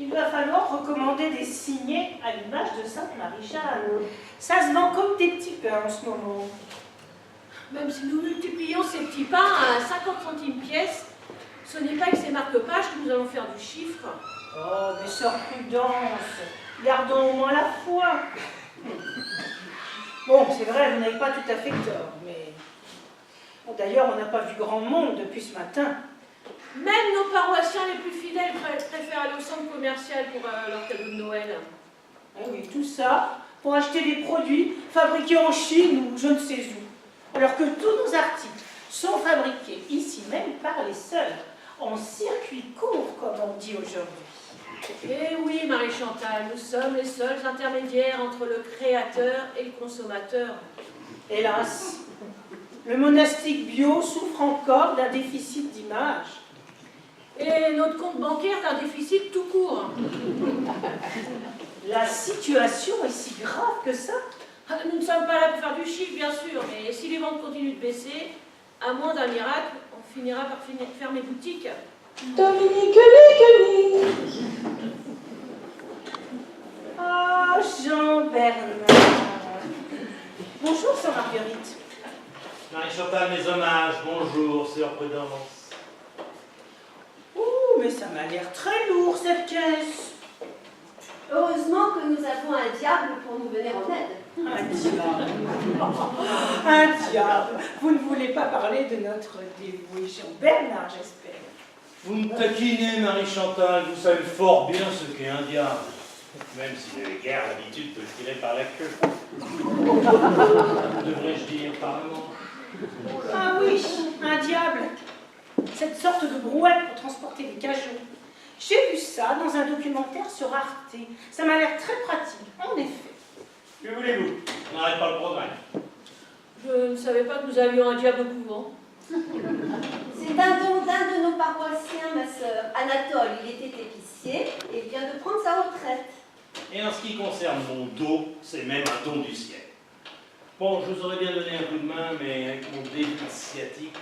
Il va falloir recommander des signets à l'image de Sainte-Marie-Jeanne. Ça se vend comme des petits pains en ce moment. Même si nous multiplions ces petits pains à 50 centimes pièce, ce n'est pas avec ces marque-pages que nous allons faire du chiffre. Oh, mais sœur Prudence, gardons au moins la foi. Bon, c'est vrai, vous n'avez pas tout à fait tort, mais... Bon, d'ailleurs, on n'a pas vu grand monde depuis ce matin. Même nos paroissiens les plus fidèles préfèrent aller au centre commercial pour leur cadeau de Noël. Ah oui, tout ça pour acheter des produits fabriqués en Chine ou je ne sais où. Alors que tous nos articles sont fabriqués ici même par les seuls, en circuit court, comme on dit aujourd'hui. Eh oui, Marie-Chantal, nous sommes les seuls intermédiaires entre le créateur et le consommateur. Hélas, le monastique bio souffre encore d'un déficit d'image. Et notre compte bancaire d'un déficit tout court. La situation est si grave que ça? Nous ne sommes pas là pour faire du chiffre, bien sûr, mais si les ventes continuent de baisser, à moins d'un miracle, on finira par fermer boutique. Dominique. Oh, Jean-Bernard. Bonjour, sœur Marguerite. Marie-Chantal, mes hommages, bonjour, sœur Prudence. Oh, mais ça m'a l'air très lourd, cette caisse. Heureusement que nous avons un diable pour nous venir en aide. Un diable. Un diable. Vous ne voulez pas parler de notre dévoué Jean-Bernard, j'espère. Vous me taquinez, Marie-Chantal, vous savez fort bien ce qu'est un diable. Même si j'avais guère l'habitude de le tirer par la queue. Devrais-je dire par le manche? Ah oui, un diable. Cette sorte de brouette pour transporter des cajots. J'ai vu ça dans un documentaire sur Arte. Ça m'a l'air très pratique, en effet. Que voulez-vous? On n'arrête pas le progrès. Je ne savais pas que nous avions un diable au couvent. C'est un don d'un de nos paroissiens, ma sœur. Anatole, il était épicier et vient de prendre sa retraite. Et en ce qui concerne mon dos, c'est même un don du ciel. Bon, je vous aurais bien donné un coup de main, mais avec mon début sciatique...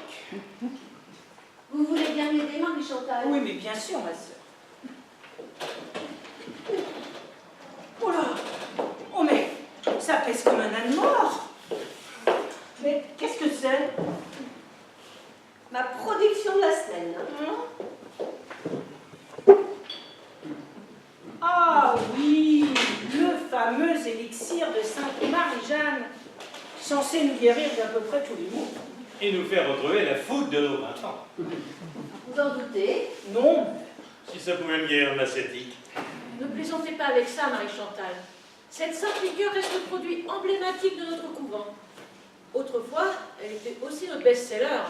Vous voulez bien m'aider, Marie-Chantal? Oui, mais bien sûr, ma sœur. Oh là! Oh mais, ça pèse comme un âne mort. Mais qu'est-ce que c'est? Ma production de la semaine. Ah oui, le fameux élixir de Sainte Marie-Jeanne, censé nous guérir d'à peu près tous les maux. Et nous faire retrouver la fougue de nos 20 ans. Vous en doutez? Non. Si ça pouvait me guérir ma sciatique. Ne plaisantez pas avec ça, Marie-Chantal. Cette sainte liqueur reste le produit emblématique de notre couvent. Autrefois, elle était aussi notre best-seller.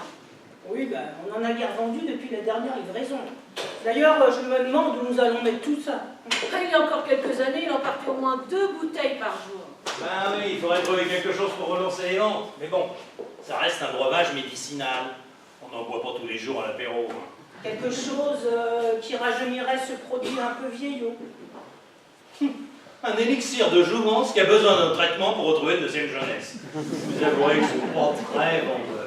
Oui, ben, on en a guère vendu depuis la dernière livraison. D'ailleurs, je me demande où nous allons mettre tout ça. Il y a encore quelques années, il en partait au moins 2 bouteilles par jour. Ben oui, il faudrait trouver quelque chose pour relancer les ventes. Mais bon, ça reste un breuvage médicinal. On n'en boit pas tous les jours à l'apéro. Quelque chose qui rajeunirait ce produit un peu vieillot. Un élixir de jouvence qui a besoin d'un traitement pour retrouver une deuxième jeunesse. Vous avouerez que je ne suis pas très vendeur.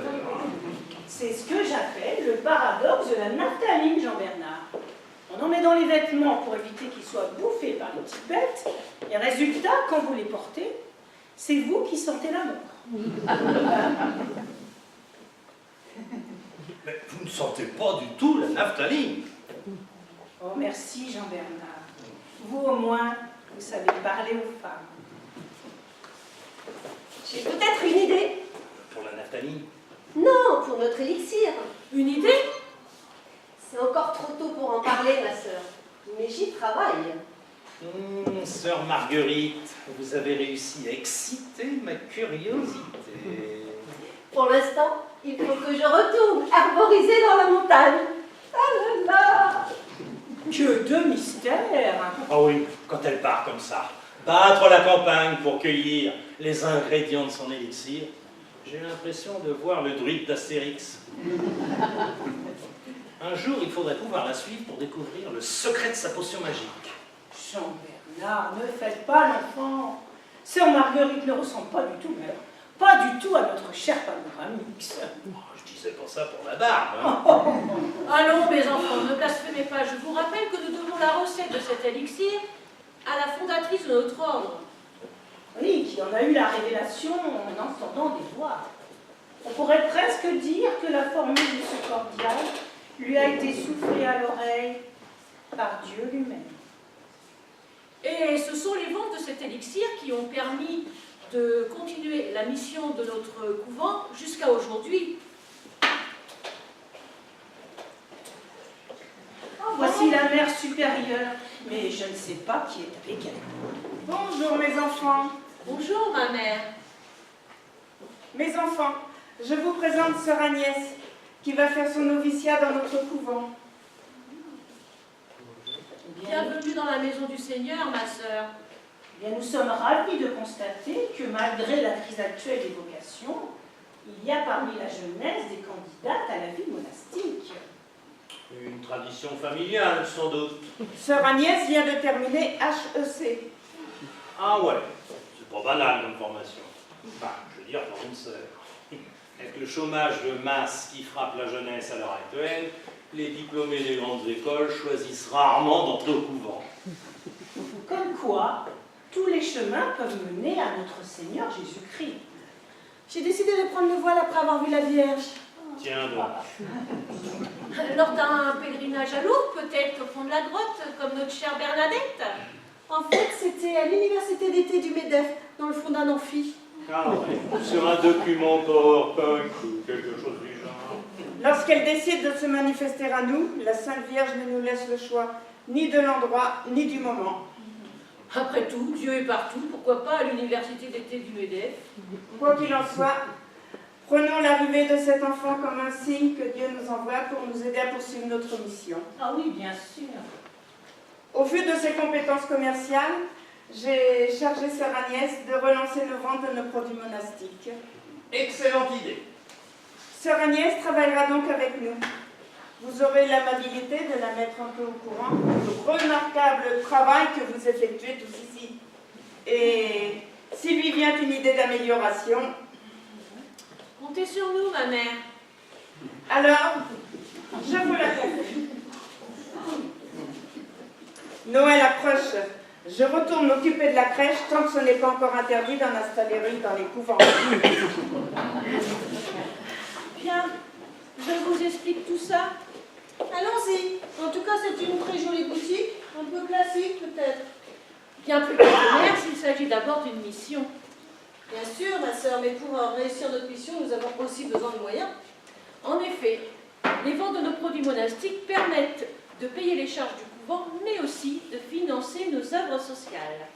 C'est ce que j'appelle le paradoxe de la naphtaline, Jean-Bernard. On en met dans les vêtements pour éviter qu'ils soient bouffés par les petites bêtes, et résultat, quand vous les portez, c'est vous qui sentez la mort. Mais vous ne sentez pas du tout la naphtaline. Oh, merci, Jean-Bernard. Vous, au moins, vous savez parler aux femmes. J'ai peut-être une idée. Pour la naphtaline? Non, pour notre élixir. Une idée? C'est encore trop tôt pour en parler, ma sœur. Mais j'y travaille. Sœur Marguerite, vous avez réussi à exciter ma curiosité. Pour l'instant, il faut que je retourne arboriser dans la montagne. Ah là là! Que de mystère! Ah oui, quand elle part comme ça, battre la campagne pour cueillir les ingrédients de son élixir, J'ai l'impression de voir le druide d'Astérix. Un jour, il faudrait pouvoir la suivre pour découvrir le secret de sa potion magique. Jean-Bernard, ne faites pas l'enfant. Sœur Marguerite ne ressemble pas du tout, mais pas du tout à notre cher Panoramix. Oh, je disais pas ça pour la barbe, hein. Allons, mes enfants, ne blasphémez pas. Je vous rappelle que nous devons la recette de cet élixir à la fondatrice de notre ordre. Oui, qui en a eu la révélation en entendant des voix. On pourrait presque dire que la formule de ce cordial lui a été soufflée à l'oreille par Dieu lui-même. Et ce sont les ventes de cet élixir qui ont permis de continuer la mission de notre couvent jusqu'à aujourd'hui. Voici la mère supérieure, mais je ne sais pas qui est avec elle. Bonjour mes enfants. Bonjour, ma mère. Mes enfants, je vous présente sœur Agnès, qui va faire son noviciat dans notre couvent. Bienvenue dans la maison du Seigneur, ma sœur. Bien, nous sommes ravis de constater que malgré la crise actuelle des vocations, il y a parmi la jeunesse des candidates à la vie monastique. Une tradition familiale, sans doute. Sœur Agnès vient de terminer HEC. Ah ouais, c'est pas banal comme formation. Enfin, je veux dire, pour une sœur. Avec le chômage de masse qui frappe la jeunesse à l'heure actuelle, les diplômés des grandes écoles choisissent rarement d'entrer au couvent. Comme quoi, tous les chemins peuvent mener à notre Seigneur Jésus-Christ. J'ai décidé de prendre le voile après avoir vu la Vierge. Tiens donc. Lors d'un pèlerinage à Lourdes, peut-être au fond de la grotte, comme notre chère Bernadette. En fait, c'était à l'université d'été du MEDEF, dans le fond d'un amphi. Ah ouais, sur un document PowerPoint ou quelque chose du genre. Lorsqu'elle décide de se manifester à nous, la Sainte Vierge ne nous laisse le choix ni de l'endroit ni du moment. Après tout, Dieu est partout, pourquoi pas à l'université d'été du MEDEF? Quoi qu'il en soit, prenons l'arrivée de cet enfant comme un signe que Dieu nous envoie pour nous aider à poursuivre notre mission. Ah oui, bien sûr. Au vu de ses compétences commerciales, j'ai chargé sœur Agnès de relancer nos ventes de nos produits monastiques. Excellente idée. Sœur Agnès travaillera donc avec nous. Vous aurez l'amabilité de la mettre un peu au courant du remarquable travail que vous effectuez tous ici. Et s'il lui vient une idée d'amélioration, Comptez sur nous, ma mère. alors, je vous la confie. Noël approche. Je retourne m'occuper de la crèche tant que ce n'est pas encore interdit d'en installer une dans les couvents. Bien, je vous explique tout ça. Allons-y. En tout cas, c'est une très jolie boutique, un peu classique peut-être. Bien plus que commerce, il s'agit d'abord d'une mission. Bien sûr, ma sœur, mais pour réussir notre mission, nous avons aussi besoin de moyens. En effet, les ventes de nos produits monastiques permettent de payer les charges du couvent, mais aussi de financer nos œuvres sociales.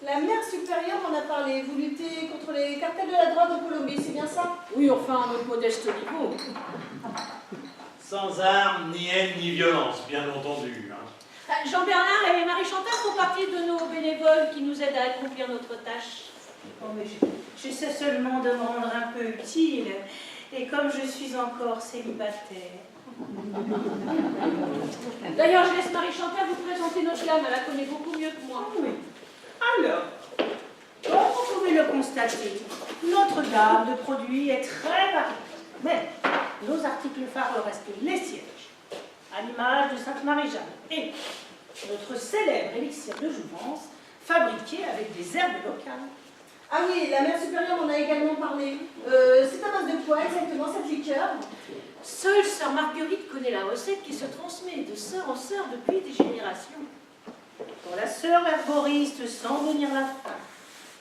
La mère supérieure en a parlé. Vous luttez contre les cartels de la drogue en Colombie, c'est bien ça? Oui, enfin, à notre modeste niveau. Sans armes, ni haine, ni violence, bien entendu. Hein. Jean-Bernard et Marie-Chantal font partie de nos bénévoles qui nous aident à accomplir notre tâche. Oh, mais j'essaie seulement de me rendre un peu utile. Et comme je suis encore célibataire. D'ailleurs, je laisse Marie-Chantal vous présenter notre dame, elle la connaît beaucoup mieux que moi. Oui. Alors, comme vous pouvez le constater, notre gamme de produits est très variée. Mais nos articles phares restent les sièges, à l'image de Sainte-Marie-Jeanne, et notre célèbre élixir de jouvence, fabriqué avec des herbes locales. Ah oui, la mère supérieure en a également parlé. C'est à base de quoi exactement cette liqueur? Seule sœur Marguerite connaît la recette qui se transmet de sœur en sœur depuis des générations. Quand la sœur herboriste sent venir la fin,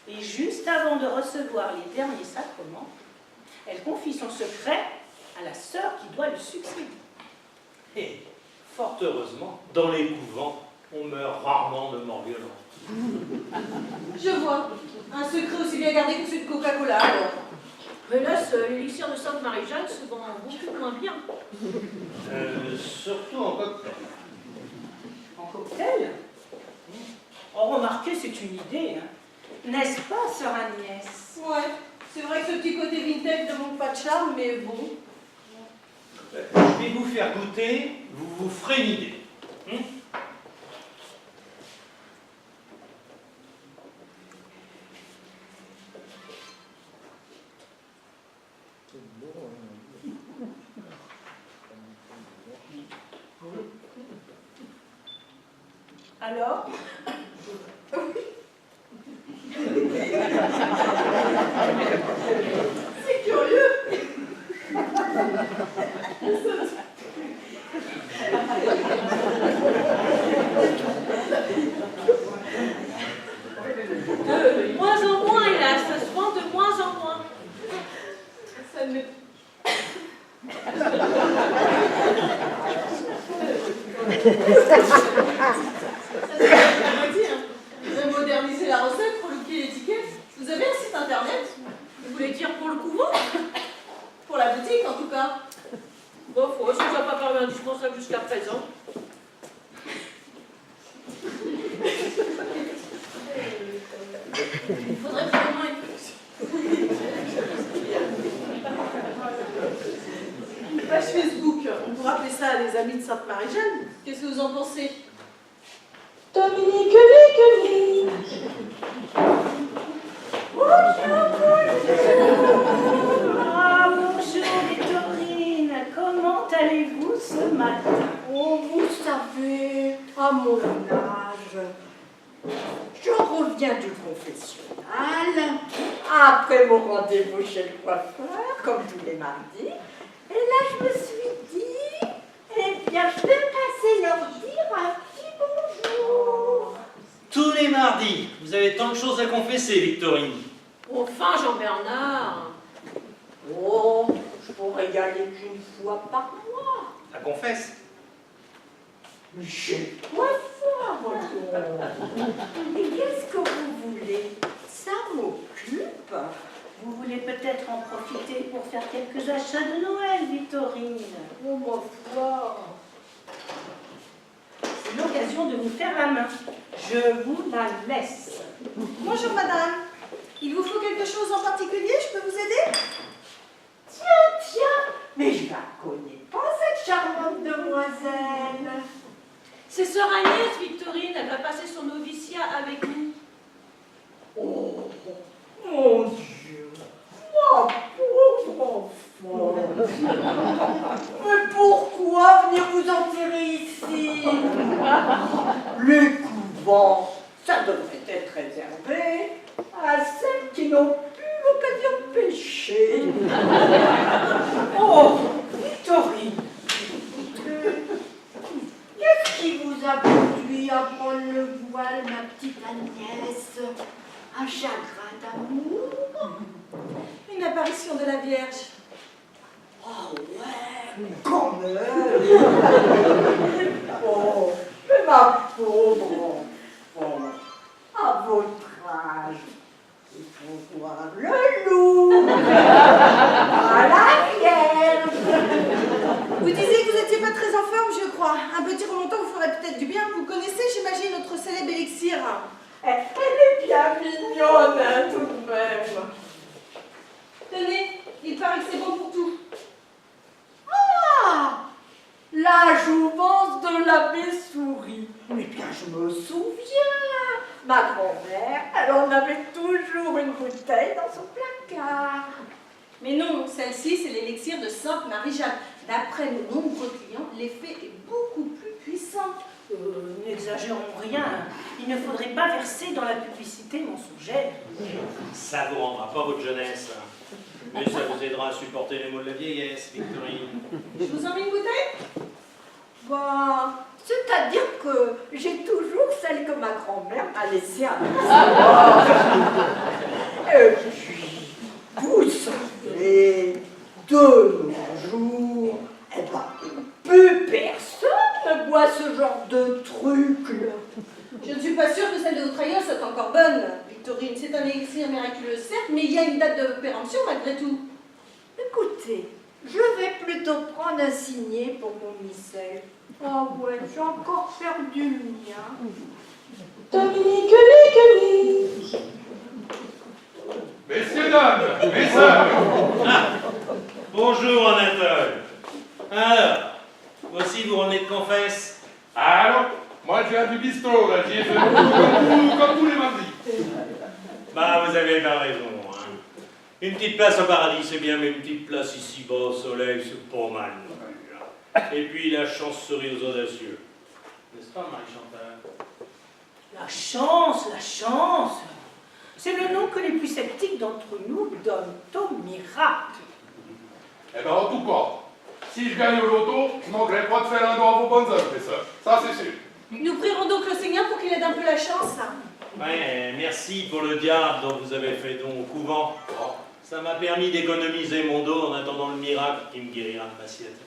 et juste avant de recevoir les derniers sacrements, elle confie son secret à la sœur qui doit le succéder. Et, fort heureusement, dans les couvents, on meurt rarement de mort violente. Je vois. Un secret aussi bien gardé que celui de Coca-Cola, alors. Hélas, l'élixir de Sainte Marie-Jeanne se vend beaucoup moins bien. Surtout en cocktail. En cocktail? Oh, remarquez, c'est une idée, hein. N'est-ce pas, sœur Agnès? Ouais, C'est vrai que ce petit côté vintage ne manque pas de charme, mais bon. Je vais vous faire goûter, vous vous ferez une idée. Alors? C'est curieux. De moins en moins, hélas, ça se vend de moins en moins. Ça ne m'est Vous avez modernisé la recette pour looker l'étiquette. Vous avez un site internet? Vous voulez dire pour le couvent? Pour la boutique en tout cas. Bon, ça ne va pas paru indispensable jusqu'à présent. Il faudrait vraiment une page Facebook. On pourrait appeler ça les amis de Sainte-Marie-Jeanne. Qu'est-ce que vous en pensez? Dominique, Ah, bonjour Victorine, comment allez-vous ce matin? Oh, vous savez, à mon âge, je reviens du confessionnal, après mon rendez-vous chez le coiffeur, comme tous les mardis, et là je me suis dit, eh bien, je vais passer leur dire un petit bonjour. Tous les mardis, vous avez tant de choses à confesser, Victorine. Enfin, Jean-Bernard. Oh, je pourrais y aller qu'une fois par mois. Ça confesse. Mais chez le coiffeur, et qu'est-ce que vous voulez? Ça m'occupe. Vous voulez peut-être en profiter pour faire quelques achats de Noël, Victorine. Oh, ma foi. C'est l'occasion de vous faire la main. Je vous la laisse. Bonjour madame. Il vous faut quelque chose en particulier? Je peux vous aider? Tiens, mais je la connais pas, cette charmante demoiselle. C'est sœur Agnès, Victorine. Elle va passer son noviciat avec nous. Oh, mon Dieu, ma pauvre enfant. Mais pourquoi venir vous enterrer ici? Les couvents, ça devrait être réservé à celles qui n'ont plus l'occasion de pécher. Oh, Victorine, Qu'est-ce qui vous a conduit à prendre le voile, ma petite Agnès? Un chagrin d'amour? Une apparition de la Vierge. Oh ouais, quand même. Oh, mais ma pauvre enfant, à votre âge, il faut voir le loup à la Vierge. Vous disiez que vous n'étiez pas très en forme, je crois. Un petit remontant vous ferait peut-être du bien. Vous connaissez, j'imagine, notre célèbre élixir. Elle est bien mignonne, hein, tout de même. Tenez, il paraît que c'est bon pour tout. Ah, la jouvence de l'abbé Souris. Eh bien, je me souviens. Ma grand-mère, elle en avait toujours une bouteille dans son placard. Mais non, celle-ci, c'est l'élixir de Sainte Marie-Jeanne. D'après nos nombreux clients, l'effet est beaucoup plus puissant. n'exagérons rien. Il ne faudrait pas verser dans la publicité mensongère. Ça vous rendra pas votre jeunesse. Mais ça vous aidera à supporter les maux de la vieillesse, Victorine. Je vous en mets une bouteille? Bah, c'est-à-dire que j'ai toujours celle que ma grand-mère m'a laissée à Et puis, vous savez, de nos jours, eh ben, plus personne ne boit ce genre de truc-là. Je ne suis pas sûre que celle de votre aïeul soit encore bonne, Victorine. C'est un élixir miraculeux, certes, mais il y a une date de péremption malgré tout. Écoutez, je vais plutôt prendre un signet pour mon missel. Ah ouais, j'ai encore perdu le mien. Dominique. Messieurs, dames, mes sœurs. Bonjour Anatole. Alors, voici vous revenez de confesse. Alors, moi je viens du bistrot, là, j'y ai fait comme tous les mardis. Bah, vous avez bien raison. Hein. Une petite place au paradis, c'est bien, mais une petite place ici-bas au soleil, c'est pas mal. Non plus, hein. Et puis la chance sourit aux audacieux. N'est-ce pas, Marie-Chantal? La chance, la chance. C'est le nom que les plus sceptiques d'entre nous donnent au miracle. Eh ben, en tout cas, si je gagne au loto, je ne manquerai pas de faire un doigt à vos bonnes œuvres, mes sœurs. Ça, c'est sûr. Nous prierons donc le Seigneur pour qu'il aide un peu la chance. Ouais, merci pour le diable dont vous avez fait don au couvent. Ça m'a permis d'économiser mon dos en attendant le miracle qui me guérira de ma siette.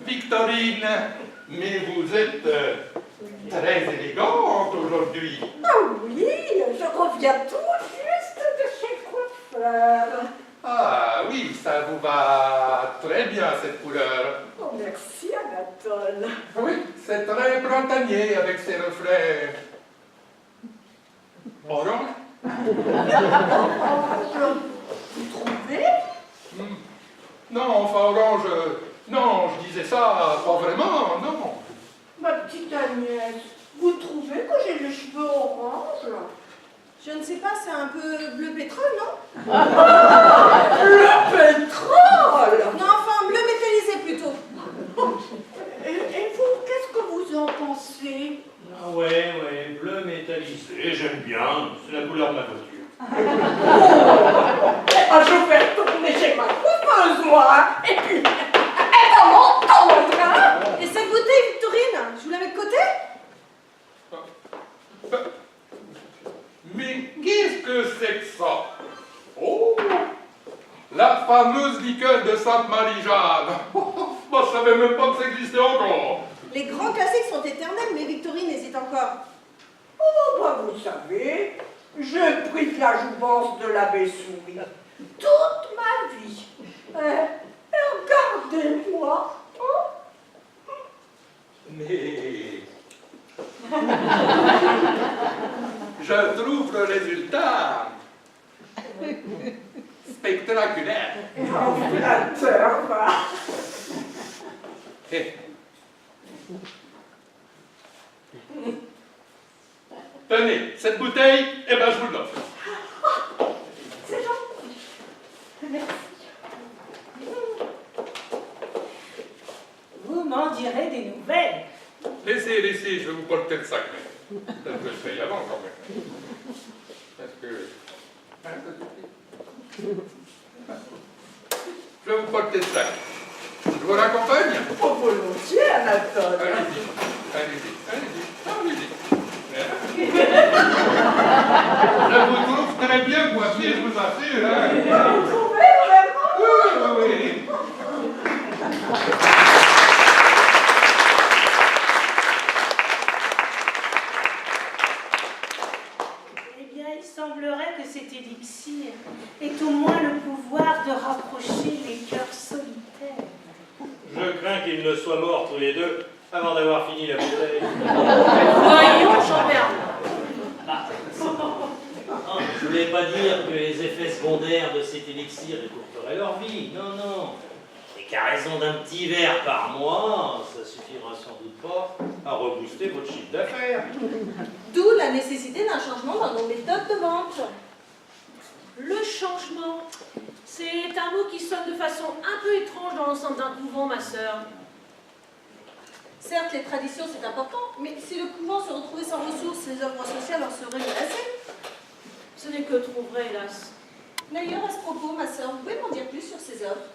Victorine, mais vous êtes très élégante aujourd'hui. Ah oui, je reviens tout juste de chez le coiffeur. Ah oui, ça vous va très bien cette couleur. Oh, merci Anatole. Oui, c'est très printanier avec ses reflets orange. Vous trouvez? Non, enfin orange, non, je disais ça, pas vraiment, non. Ma petite Agnès, vous trouvez que j'ai les cheveux orange? Je ne sais pas, c'est un peu bleu pétrole, non? Le pétrole! Non, enfin, bleu métallisé plutôt. Et vous, qu'est-ce que vous en pensez? Ah ouais, bleu métallisé, j'aime bien, c'est la couleur de ma voiture. Ah, je vais retourner chez ma coiffeuse, moi! Et puis, elle va m'entendre, hein? Et cette bouteille, Victorine, je vous la mets de côté? Mais qu'est-ce que c'est que ça? Oh, la fameuse liqueur de Sainte-Marie-Jeanne. Moi, je savais même pas que ça existait encore. Les grands classiques sont éternels, mais Victorine hésite encore. Oh, bah, vous savez, j'ai pris de la jouvence de l'abbé Souris toute ma vie. Et regardez-moi. Mais je trouve le résultat spectaculaire. Flatteur, va. Eh. Tenez, cette bouteille, eh ben je vous l'offre. C'est gentil. Merci. Vous m'en direz des nouvelles. Laissez, je vais vous porter le sac. Peut-être que je paye avant quand même. Parce que... hein, ça suffit. Je vais vous porter le sac. Je vous raccompagne? Oh, volontiers, Anatole. Allez-y. Je vous trouve très bien coiffé, je vous assure. Hein. Vous trouvez vraiment? Oui. Eh bien, il semblerait que cet élixir ait au moins le pouvoir de rapprocher les cœurs solitaires. Je crains qu'ils ne soient morts tous les deux avant d'avoir fini la bouteille. Voyons, Jean-Bernard. Je voulais pas dire que les effets secondaires de cet élixir écourteraient leur vie. Non. Et qu'à raison d'un petit verre par mois, ça suffira sans doute pas à rebooster votre chiffre d'affaires. D'où la nécessité d'un changement dans nos méthodes de vente. Le changement, c'est un mot qui sonne de façon un peu étrange dans l'ensemble d'un couvent, ma sœur. Certes, les traditions, c'est important, mais si le couvent se retrouvait sans ressources, les œuvres sociales en seraient menacées. Ce n'est que trop vrai, hélas. D'ailleurs, à ce propos, ma sœur, vous pouvez m'en dire plus sur ces œuvres?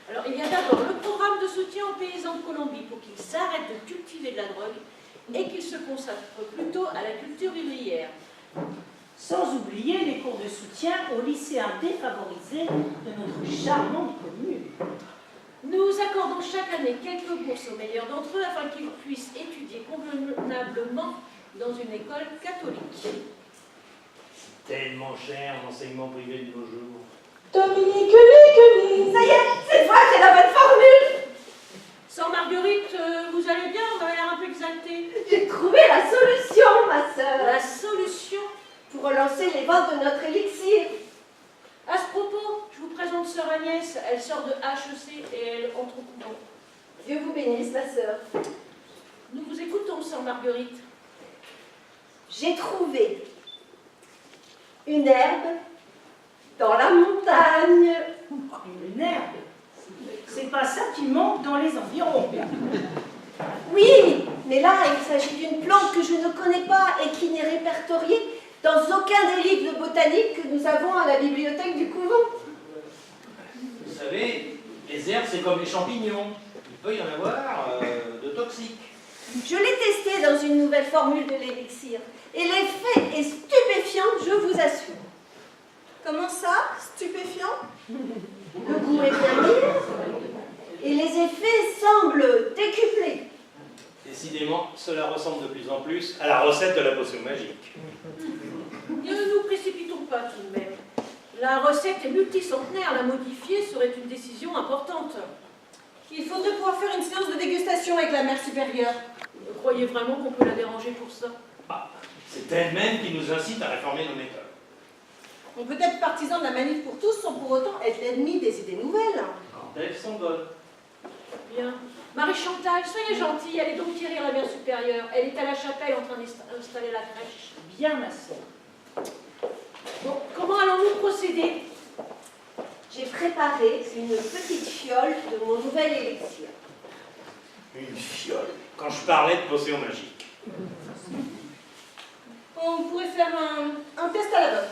Alors, il y a d'abord le programme de soutien aux paysans de Colombie pour qu'ils s'arrêtent de cultiver de la drogue et qu'ils se consacrent plutôt à la culture vivrière. Sans oublier les cours de soutien aux lycéens défavorisés de notre charmante commune. Nous accordons chaque année quelques bourses aux meilleurs d'entre eux afin qu'ils puissent étudier convenablement dans une école catholique. Tellement cher l'enseignement privé de nos jours. Dominique, ça y est, cette fois, j'ai la bonne formule. Sœur Marguerite, vous allez bien? Vous avez l'air un peu exaltée. J'ai trouvé la solution, ma sœur, La solution? pour relancer les ventes de notre élixir. À ce propos, je vous présente Sœur Agnès. Elle sort de HEC et elle entre au couvent. Dieu vous bénisse, ma sœur. Nous vous écoutons, Sœur Marguerite. J'ai trouvé une herbe dans la montagne. Une herbe. C'est pas ça qui manque dans les environs. Oui, mais là, il s'agit d'une plante que je ne connais pas et qui n'est répertoriée dans aucun des livres de botanique que nous avons à la bibliothèque du couvent. Vous savez, les herbes, c'est comme les champignons. Il peut y en avoir de toxiques. Je l'ai testé dans une nouvelle formule de l'élixir et l'effet est stupéfiant, je vous assure. Comment ça? Stupéfiant? Le goût est bien mis et les effets semblent décuplés. Décidément, cela ressemble de plus en plus à la recette de la potion magique. Ne nous précipitons pas tout de même. La recette est multicentenaire. La modifier serait une décision importante. Il faudrait pouvoir faire une séance de dégustation avec la mère supérieure. Vous croyez vraiment qu'on peut la déranger pour ça? C'est elle-même qui nous incite à réformer nos méthodes. On peut être partisan de la manif pour tous sans pour autant être l'ennemi des idées nouvelles. Quand elles sont bonnes. Bien. Marie-Chantal, soyez gentille. Allez donc quérir la mère supérieure. Elle est à la chapelle en train d'installer la crèche. Bien, ma sœur. Bon, comment allons-nous procéder? J'ai préparé une petite fiole de mon nouvel élixir. Une fiole. Quand je parlais de potion magique. On pourrait faire un test à la bonne.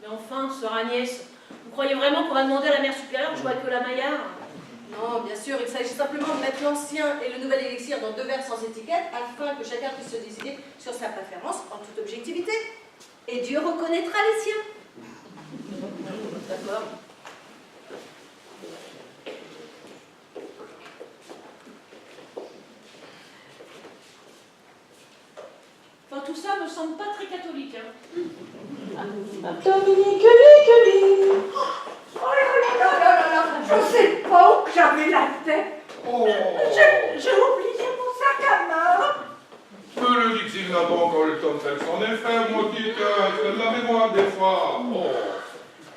Mais enfin, sœur Agnès, vous croyez vraiment qu'on va demander à la mère supérieure de jouer avec la Maillard? Non, bien sûr, il s'agit simplement de mettre l'ancien et le nouvel élixir dans 2 verres sans étiquette afin que chacun puisse se décider sur sa préférence en toute objectivité. Et Dieu reconnaîtra les siens. D'accord. Enfin, tout ça me semble pas très catholique, hein. Dominique. Oh là, je sais pas où j'avais la tête. Oh, J'ai oublié mon sac à main. peu le dit-il n'a pas encore le temps de faire son effet, mon petit cœur, de la mémoire des fois. Oh.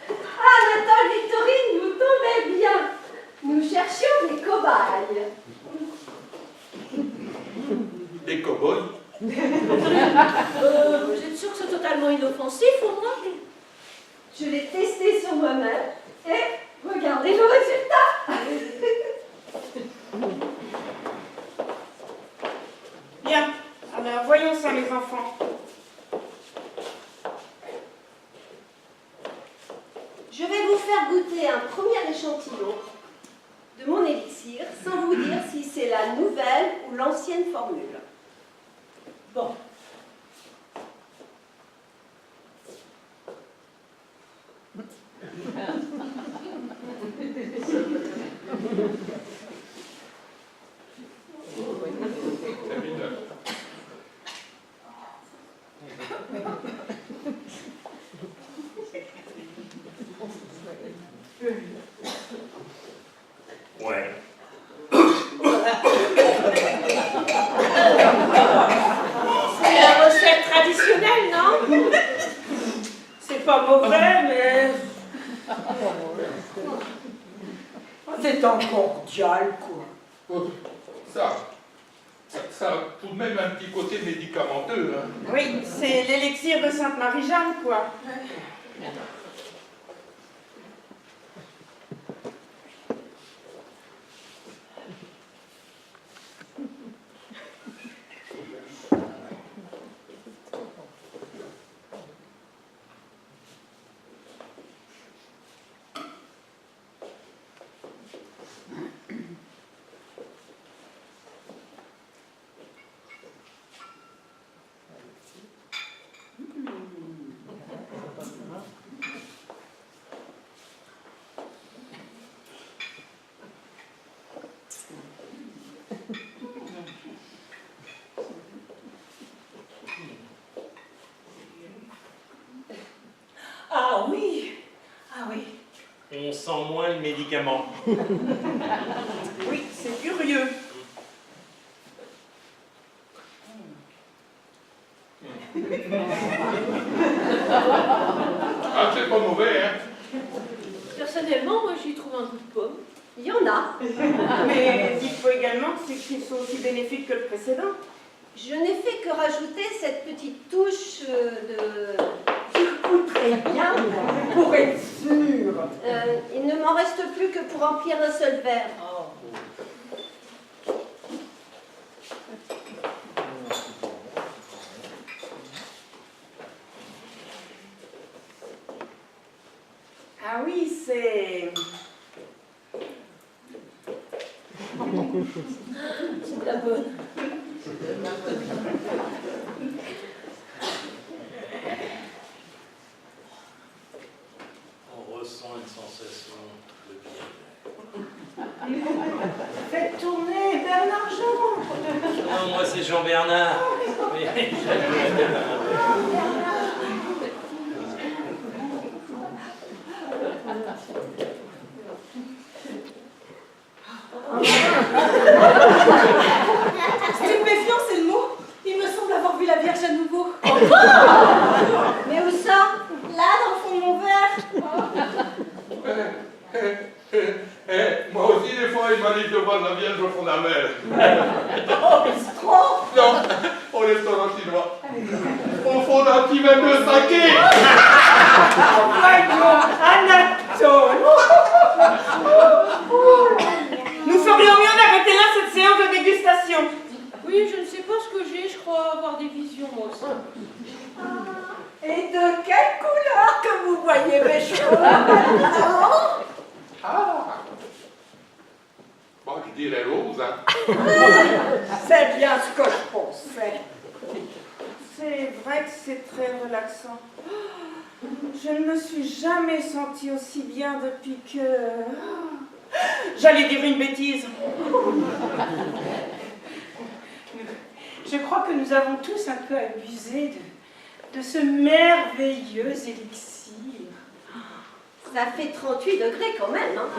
Ah, Nathan, Victorine, vous tombez bien. Nous cherchions des cobayes. Des cow-boys. Vous êtes sûr que c'est totalement inoffensif, au moins? Je l'ai testé sur moi-même et regardez le résultat. Bien, alors voyons ça les enfants. Je vais vous faire goûter un premier échantillon de mon élixir sans vous dire si c'est la nouvelle ou l'ancienne formule. Bon. C'est mineur. Ouais. C'est la recette traditionnelle, non? C'est pas mauvais, mais... C'est un cordial, quoi. Ça a tout de même un petit côté médicamenteux. Hein. Oui, c'est l'élixir de Sainte Marie-Jeanne, quoi. Ah oui. Ah oui. On sent moins le médicament. Oui, c'est curieux. curieux. Ah, c'est pas mauvais, hein. Personnellement, moi, j'y trouve un goût de pomme. Il y en a. Mais dites-vous également qu'ils sont aussi bénéfiques que le précédent. Je n'ai fait que rajouter cette petite touche de... Tu goûterais bien pour être sûr. Il ne m'en reste plus que pour remplir un seul verre. Ah oui, c'est... C'est de la bonne. On ressent une sensation de bien. Faites tourner Bernard Jean. Non, moi c'est Jean-Bernard. Mais... Stupéfiant, c'est le mot. Il me semble avoir vu la Vierge à nouveau. Mais où ça? Là, dans le fond de mon verre. Moi aussi, des fois, il m'arrive de voir la Vierge au fond de la mer. Oh, mais c'est trop. Non, au restaurant chinois. Au fond d'un petit verre de saké. Voyons, Anatole. Nous ferions mieux d'arrêter là cette séance de dégustation. Oui, je ne sais pas ce que j'ai, je crois avoir des visions, moi aussi. Et de quelle couleur que vous voyez mes cheveux maintenant? Ah. Bon, je dirais rose, hein. C'est bien ce que je pensais. C'est vrai que c'est très relaxant. Je ne me suis jamais sentie aussi bien depuis que... J'allais dire une bêtise. Je crois que nous avons tous un peu abusé de ce merveilleux élixir. Ça fait 38 degrés quand même, hein.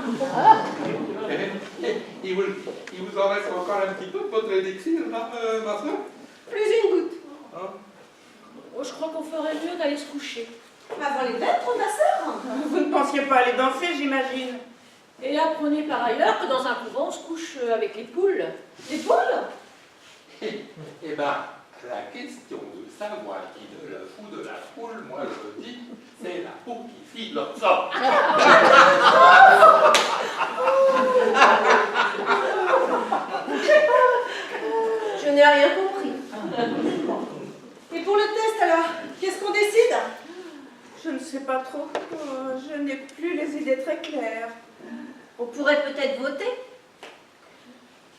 Il vous en reste encore un petit peu de votre élixir, ma soeur? Plus une goutte. Hein? Oh, je crois qu'on ferait mieux d'aller se coucher. Avant les vêtres, ma sœur. Vous ne pensiez pas aller danser, j'imagine. Et apprenez par ailleurs que dans un couvent, on se couche avec les poules. Les poules. Eh ben, la question de savoir qui ne le fout de la poule, moi je dis, c'est la poule qui file leur sang. Je n'ai rien compris. Et pour le test alors, qu'est-ce qu'on décide? Je ne sais pas trop. Je n'ai plus les idées très claires. On pourrait peut-être voter.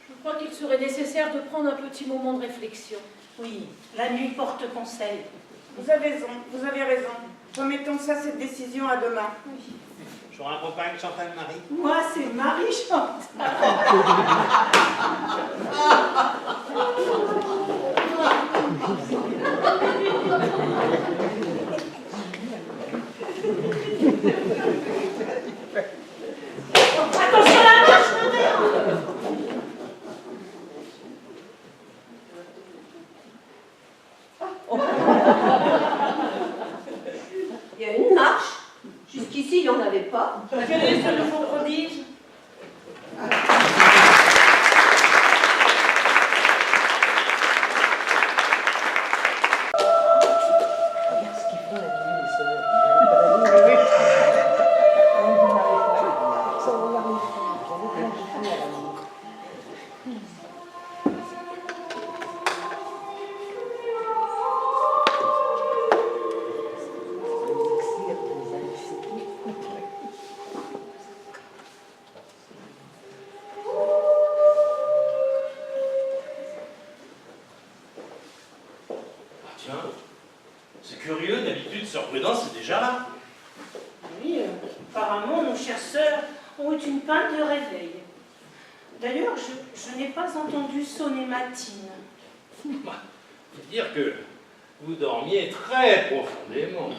Je crois qu'il serait nécessaire de prendre un petit moment de réflexion. Oui, la nuit porte conseil. Vous avez raison. Remettons ça, cette décision à demain. Je vous raccompagne, Chantal Marie. Moi, c'est Marie Chantal. Attention à la marche, Il y a une marche. Jusqu'ici, il n'y en avait pas. Quel est ce nouveau prodige? Tiens, c'est curieux, d'habitude, Sœur Prudence, c'est déjà là. Oui, apparemment, nos chères sœurs ont eu une pinte de réveil. D'ailleurs, je n'ai pas entendu sonner matine. Bah, faut dire que vous dormiez très profondément.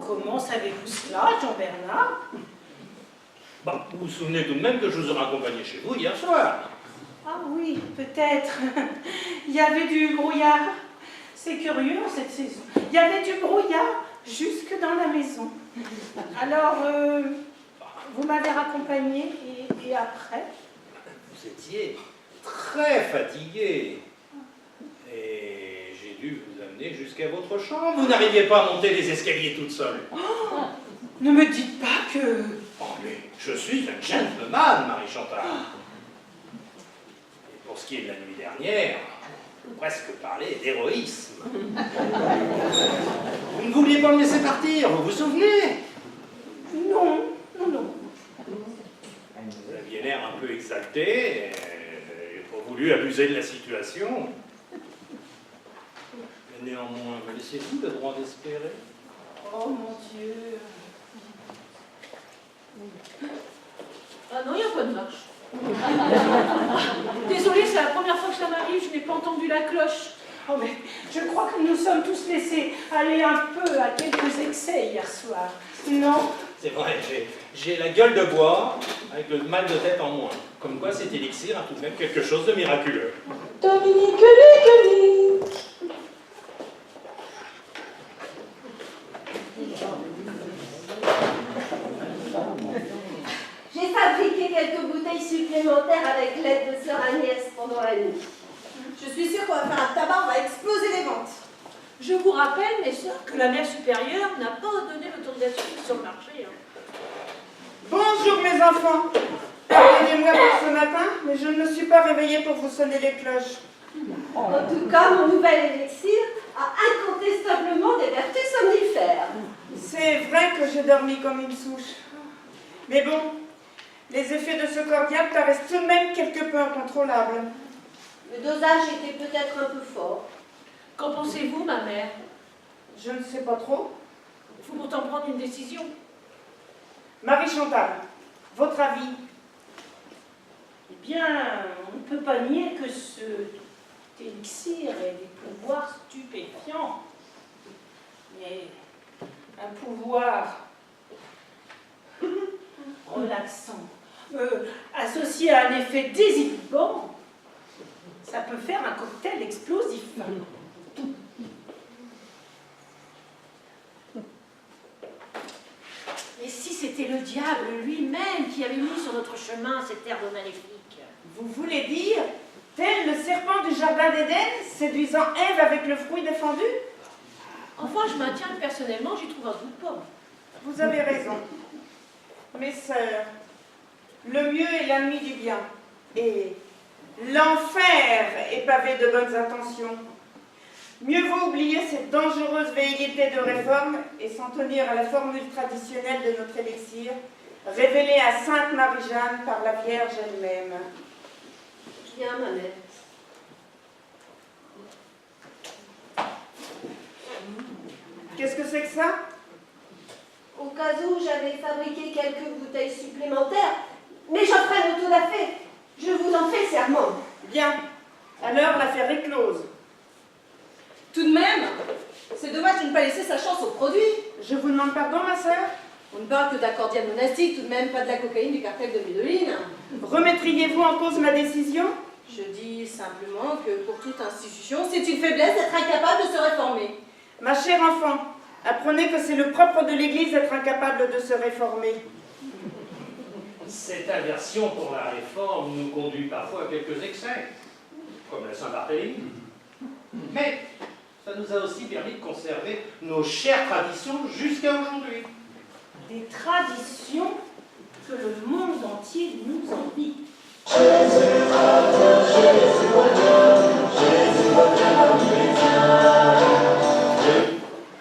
Comment savez-vous cela, Jean-Bernard? Bah, vous vous souvenez tout de même que je vous ai raccompagné chez vous hier soir. Ah oui, peut-être. Il y avait du brouillard. C'est curieux en cette saison. Il y avait du brouillard jusque dans la maison. Alors, vous m'avez raccompagné et après? Vous étiez très fatigué. Et j'ai dû vous amener jusqu'à votre chambre. Vous n'arriviez pas à monter les escaliers toute seule. Oh, ne me dites pas que... Oh, mais je suis un gentleman, Marie-Chantal. Et pour ce qui est de la nuit dernière, on peut presque parler d'héroïsme. Vous ne vouliez pas me laisser partir, vous vous souvenez? Non, non, non. Vous aviez l'air un peu exalté, et j'ai pas voulu abuser de la situation. Mais néanmoins, me laissez-vous le droit d'espérer? Oh mon Dieu. Ah non, il n'y a pas de marche. Désolée, c'est la première fois que ça m'arrive, je n'ai pas entendu la cloche. Oh mais je crois que nous nous sommes tous laissés aller un peu à quelques excès hier soir. Non? C'est vrai, j'ai la gueule de bois avec le mal de tête en moins. Comme quoi cet élixir a tout de même quelque chose de miraculeux. Dominique. J'ai fabriqué quelques bouteilles supplémentaires avec l'aide de sœur Agnès pendant la nuit. Je suis sûre qu'on va faire un tabac, on va exploser les ventes. Je vous rappelle, mes sœurs, que la mère supérieure n'a pas donné l'autorisation sur le marché. Bonjour mes enfants. Pardonnez-moi pour ce matin, mais je ne me suis pas réveillée pour vous sonner les cloches. En tout cas, mon nouvel élixir a incontestablement des vertus somnifères. C'est vrai que j'ai dormi comme une souche. Mais bon, les effets de ce cordial paraissent tout de même quelque peu incontrôlables. Le dosage était peut-être un peu fort. Qu'en pensez-vous, ma mère? Je ne sais pas trop. Il faut pourtant prendre une décision. Marie-Chantal, votre avis? Eh bien, on ne peut pas nier que ce élixir ait des pouvoirs stupéfiants. Mais un pouvoir relaxant, associé à un effet désinhibant, ça peut faire un cocktail explosif. Et si c'était le diable lui-même qui avait mis sur notre chemin cette herbe maléfique? Vous voulez dire, tel le serpent du jardin d'Éden, séduisant Ève avec le fruit défendu? Enfin, je maintiens que personnellement, j'y trouve un bout de pomme. Vous avez raison. Mes sœurs, le mieux est l'ennemi du bien. Et l'enfer est pavé de bonnes intentions. Mieux vaut oublier cette dangereuse velléité de réforme et s'en tenir à la formule traditionnelle de notre élixir, révélée à Sainte Marie-Jeanne par la Vierge elle-même. Bien, ma mère. Qu'est-ce que c'est que ça? Au cas où j'avais fabriqué quelques bouteilles supplémentaires, mais j'en freine tout à fait. Je vous en fais serment. Bien. Alors l'affaire est close. Tout de même, c'est dommage de ne pas laisser sa chance au produit. Je vous demande pardon, ma sœur? On ne parle que d'accordial monastique, tout de même pas de la cocaïne du cartel de Médoline. Remettriez-vous en cause ma décision? Je dis simplement que pour toute institution, c'est une faiblesse d'être incapable de se réformer. Ma chère enfant, apprenez que c'est le propre de l'Église d'être incapable de se réformer. Cette aversion pour la réforme nous conduit parfois à quelques excès, comme la Saint-Barthélemy. Mais ça nous a aussi permis de conserver nos chères traditions jusqu'à aujourd'hui. Des traditions que le monde entier nous envie.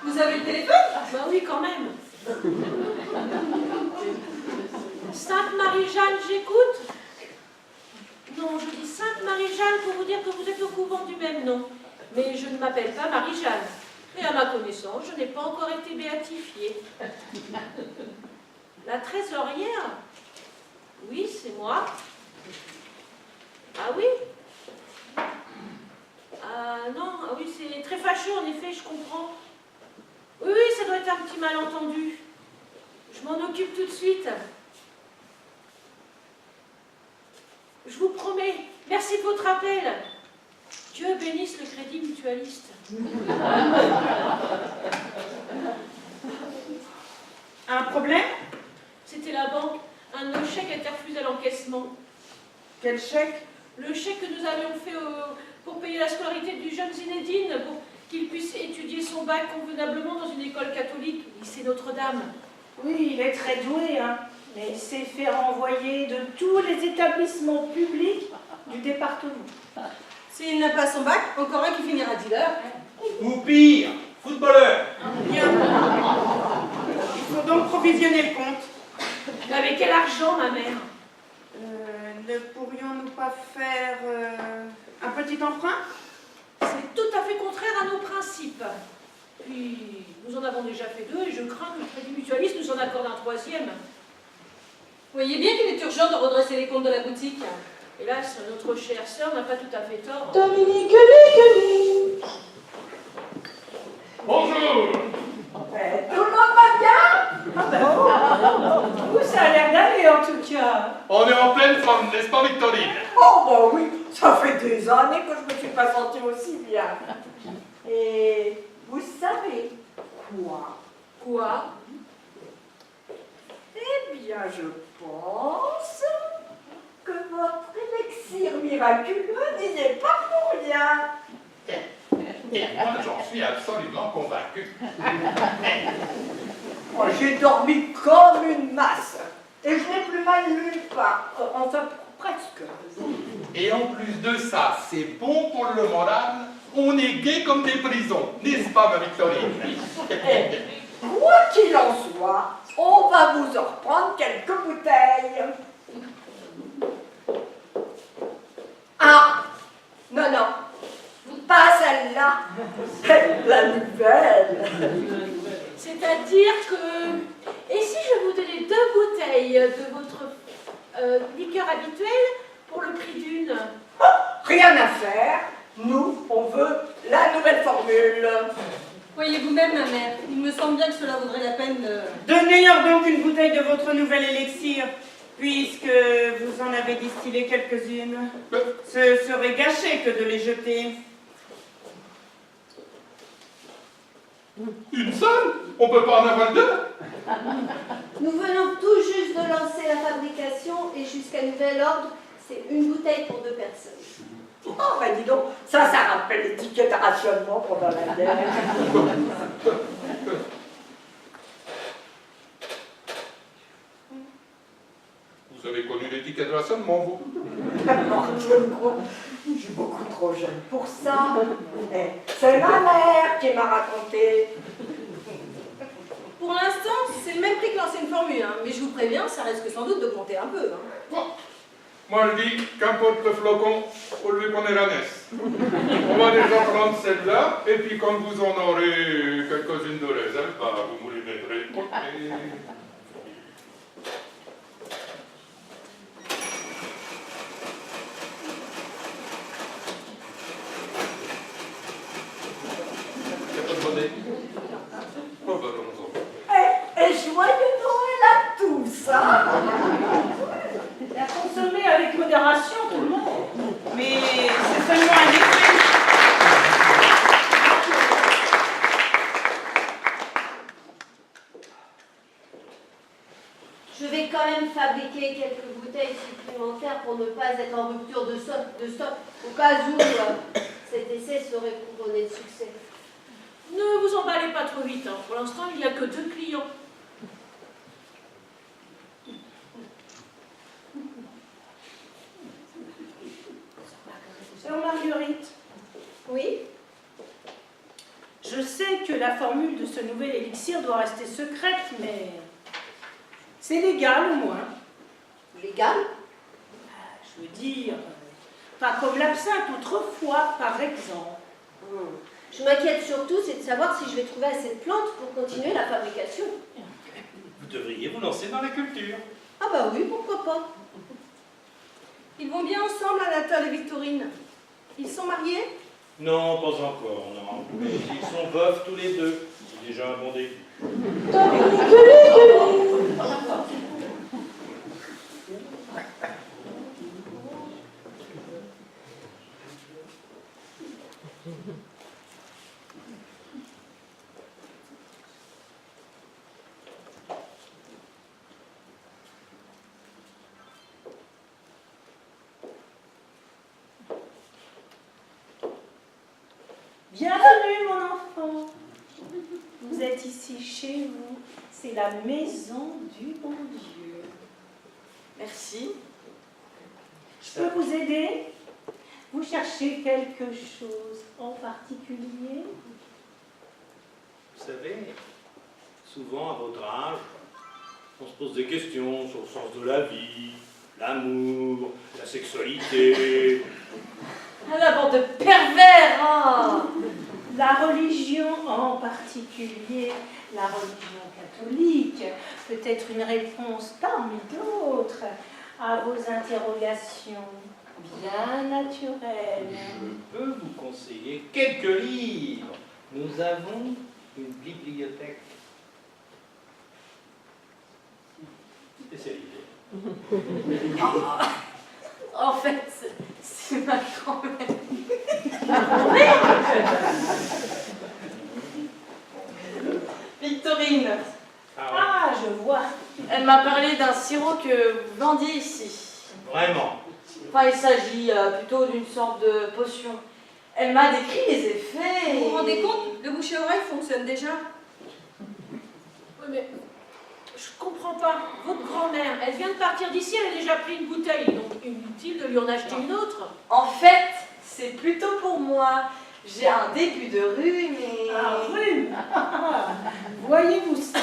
Vous avez le téléphone? Bah oui, quand même. Sainte Marie-Jeanne, j'écoute? Non, je dis Sainte Marie-Jeanne pour vous dire que vous êtes au couvent du même nom. Mais je ne m'appelle pas Marie-Jeanne. Et à ma connaissance, je n'ai pas encore été béatifiée. La trésorière? Oui, c'est moi. Ah oui? Ah non, ah oui, c'est très fâcheux en effet, je comprends. Oui, ça doit être un petit malentendu. Je m'en occupe tout de suite. Merci de votre appel. Dieu bénisse le crédit mutualiste. Un problème? C'était la banque. Un de nos chèques a été refusé à l'encaissement. Quel chèque? Le chèque que nous avions fait pour payer la scolarité du jeune Zinedine, pour qu'il puisse étudier son bac convenablement dans une école catholique, au lycée Notre-Dame. Oui, il est très doué, hein, mais il s'est fait renvoyer de tous les établissements publics du département. S'il n'a pas son bac, encore un qui finira dealer. Ou pire, footballeur. Bien. Il faut donc provisionner le compte. Mais avec quel argent, ma mère? Ne pourrions-nous pas faire un petit emprunt? C'est tout à fait contraire à nos principes. Puis, nous en avons déjà fait 2 et je crains que le crédit mutualiste nous en accorde un 3e. Vous voyez bien qu'il est urgent de redresser les comptes de la boutique. Hélas, notre chère sœur n'a pas tout à fait tort. Dominique. Bonjour. Tout le monde va bien? Où ça a l'air d'aller en tout cas. On est en pleine forme, n'est-ce pas, Victorine? Oh, bah oui, ça fait des années que je ne me suis pas sentie aussi bien. Et vous savez quoi? Quoi? Eh bien, je pense que votre élixir miraculeux n'y est pas pour rien. Et moi, j'en suis absolument convaincu. Moi, j'ai dormi comme une masse. Et je n'ai plus mal nulle part. Enfin, presque. Et en plus de ça, c'est bon pour le moral. On est gai comme des prisons, n'est-ce pas, ma Victorine? Quoi qu'il en soit, on va vous en reprendre quelques bouteilles. Ah, non, pas celle-là. La nouvelle. C'est-à-dire que... Et si je vous donnais 2 bouteilles de votre liqueur habituelle pour le prix d'une? Rien à faire. Nous, on veut la nouvelle formule. Voyez vous-même, ma mère, il me semble bien que cela vaudrait la peine de... Donnez-leur donc une bouteille de votre nouvel élixir, puisque vous en avez distillé quelques-unes. Ce serait gâché que de les jeter. Une seule? On peut pas en avoir 2? Nous venons tout juste de lancer la fabrication et jusqu'à nouvel ordre, c'est une bouteille pour 2 personnes. Oh, ben dis donc, ça rappelle les tickets de rationnement pendant la guerre. Vous avez connu les tickets de rationnement, vous? Je suis beaucoup trop jeune pour ça. C'est ma mère qui m'a raconté. Pour l'instant, c'est le même prix que l'ancienne formule, hein, mais je vous préviens, ça risque sans doute d'augmenter un peu. Hein. Bon. Moi, je dis, qu'importe le flocon, pour lui connaît la naisse. On va déjà prendre celle-là, et puis quand vous en aurez quelques-unes de réserve, bah, vous me les mettrez de côté. Il n'y a pas de bonnet? Oh, bah, allons-y. Et joyeux Noël à tous, hein? Et à consommer avec modération tout le monde. Mais c'est seulement un effet. Je vais quand même fabriquer quelques bouteilles supplémentaires pour ne pas être en rupture de stock, au cas où cet essai serait couronné de succès. Ne vous emballez pas trop vite, hein. Pour l'instant, il n'y a que 2 clients. Sœur Marguerite, Oui? je sais que la formule de ce nouvel élixir doit rester secrète, mais c'est légal au moins. Légal? Je veux dire, pas comme l'absinthe autrefois, par exemple. Je m'inquiète surtout, c'est de savoir si je vais trouver assez de plantes pour continuer la fabrication. Vous devriez vous lancer dans la culture. Ah bah oui, pourquoi pas? Ils vont bien ensemble, Anatole et Victorine. Ils sont mariés? Non, pas encore, non. Mais ils sont veufs tous les deux. C'est déjà un bon début. Bienvenue, mon enfant. Vous êtes ici chez vous. C'est la maison du bon Dieu. Merci. Je peux vous aider? Vous cherchez quelque chose en particulier? Vous savez, souvent à votre âge, on se pose des questions sur le sens de la vie, l'amour, la sexualité. Ah, la bande de pervers, hein. La religion en particulier, la religion catholique, peut être une réponse parmi d'autres à vos interrogations bien naturelles. Je peux vous conseiller quelques livres. Nous avons une bibliothèque spécialisée. En fait, c'est ma grand-mère. Victorine, Ah, je vois. elle m'a parlé d'un sirop que vous vendiez ici. Vraiment. Enfin, il s'agit plutôt d'une sorte de potion. Elle m'a décrit les effets. Vous vous rendez compte? Le bouche à oreille fonctionne déjà. Oui, mais je comprends pas. Votre grand-mère, elle vient de partir d'ici, elle a déjà pris une bouteille, donc inutile de lui en acheter une autre. En fait, c'est plutôt pour moi. J'ai un début de rhume et... Ah, rhume. Voyez-vous ça?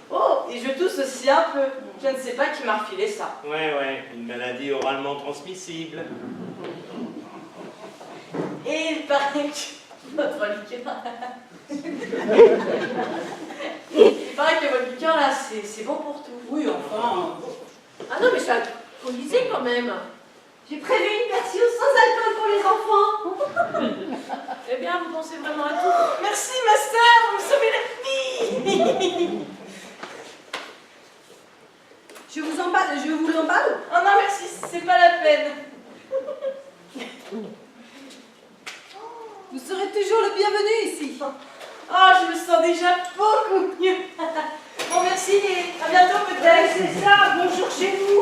Oh, et je tousse aussi un peu. Je ne sais pas qui m'a refilé ça. Ouais, une maladie oralement transmissible. Et il paraît que votre liqueur... il paraît que votre liqueur là, c'est bon pour tout. Oui, enfin. Ah non, mais c'est alcoolisé quand même. J'ai prévu une version sans alcool pour les enfants. Eh bien, vous pensez vraiment à tout. Merci ma sœur, vous me sauvez la vie. Je vous l'emballe? Oh non merci, c'est pas la peine. Vous serez toujours le bienvenu ici. Oh, je me sens déjà beaucoup mieux. Bon, merci et à bientôt peut-être. C'est ça, bonjour chez vous.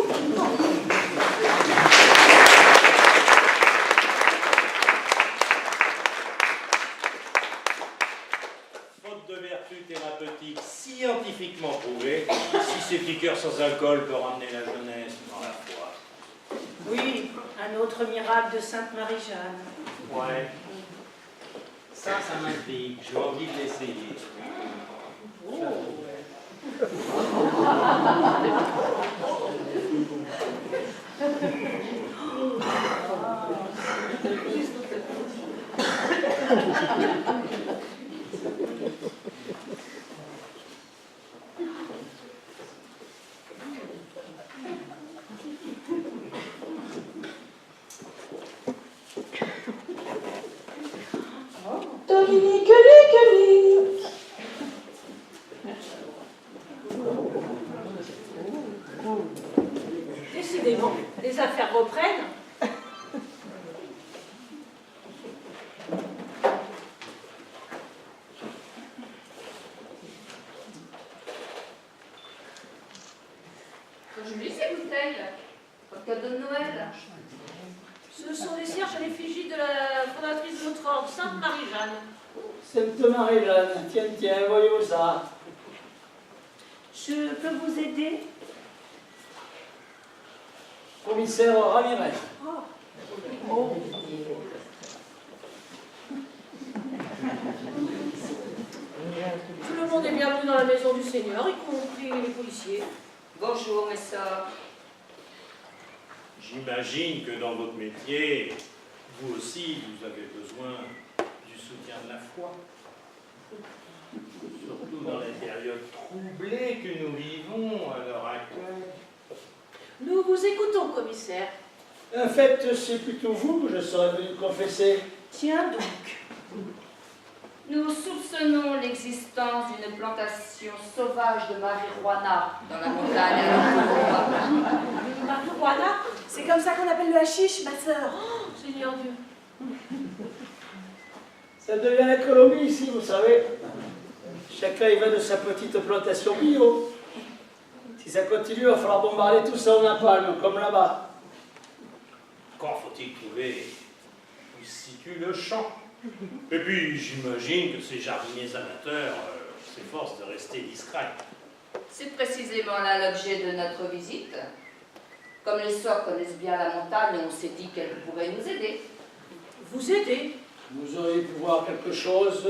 Faute de vertu thérapeutique scientifiquement prouvée, si cette liqueur sans alcool peut ramener la jeunesse dans la foi. Oui, un autre miracle de Sainte Marie-Jeanne. Ouais. Ça m'intrigue. J'ai envie de l'essayer. Décidément, les affaires reprennent. Joli ces bouteilles. Comme cadeau de Noël. Ce sont des cierges à l'effigie de la fondatrice de notre ordre, Sainte Marie-Jeanne. Sainte Marie-Jeanne, tiens, voyez-vous ça. Je peux vous aider? Commissaire Ramirez. Oh. Tout le monde est bienvenu dans la maison du Seigneur, y compris les policiers. Bonjour mes sœurs. J'imagine que dans votre métier, vous aussi, vous avez besoin du soutien de la foi. Surtout dans les périodes troublées que nous vivons à l'heure actuelle. Nous vous écoutons, commissaire. En fait, c'est plutôt vous que je serais venu confesser. Tiens donc. Nous soupçonnons l'existence d'une plantation sauvage de marijuana dans la montagne. Marijuana? C'est comme ça qu'on appelle le hashish, ma sœur. Oh, Seigneur Dieu. Ça devient l'économie ici, vous savez. Chacun y va de sa petite plantation bio. Si ça continue, il va falloir bombarder tout ça au napalm, comme là-bas. Quand faut-il trouver où se situe le champ? Et puis, j'imagine que ces jardiniers amateurs s'efforcent de rester discrets. C'est précisément là l'objet de notre visite. Comme les sorts connaissent bien la montagne, on s'est dit qu'elles pourraient nous aider. Vous aider? Vous auriez pu voir quelque chose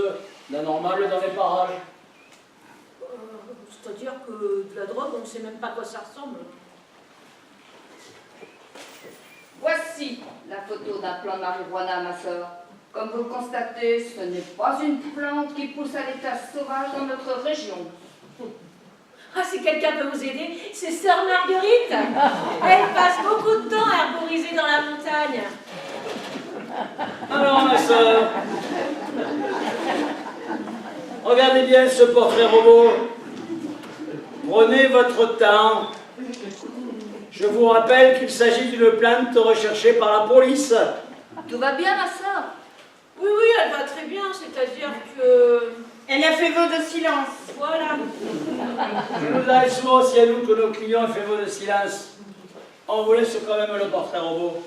d'anormal dans les parages. C'est-à-dire que de la drogue, on ne sait même pas à quoi ça ressemble. Voici la photo d'un plant de marijuana, ma sœur. Comme vous le constatez, ce n'est pas une plante qui pousse à l'état sauvage dans notre région. Ah, si quelqu'un peut vous aider, c'est Sœur Marguerite. Elle passe beaucoup de temps à herboriser dans la montagne. Alors, ma soeur, regardez bien ce portrait robot. Prenez votre temps. Je vous rappelle qu'il s'agit d'une plainte recherchée par la police. Tout va bien, ma sœur? Oui, oui, elle va très bien, c'est-à-dire que... Elle a fait vœu de silence. Voilà. Il nous arrive souvent aussi à nous que nos clients aient fait vœu de silence. On vous laisse quand même le portrait robot.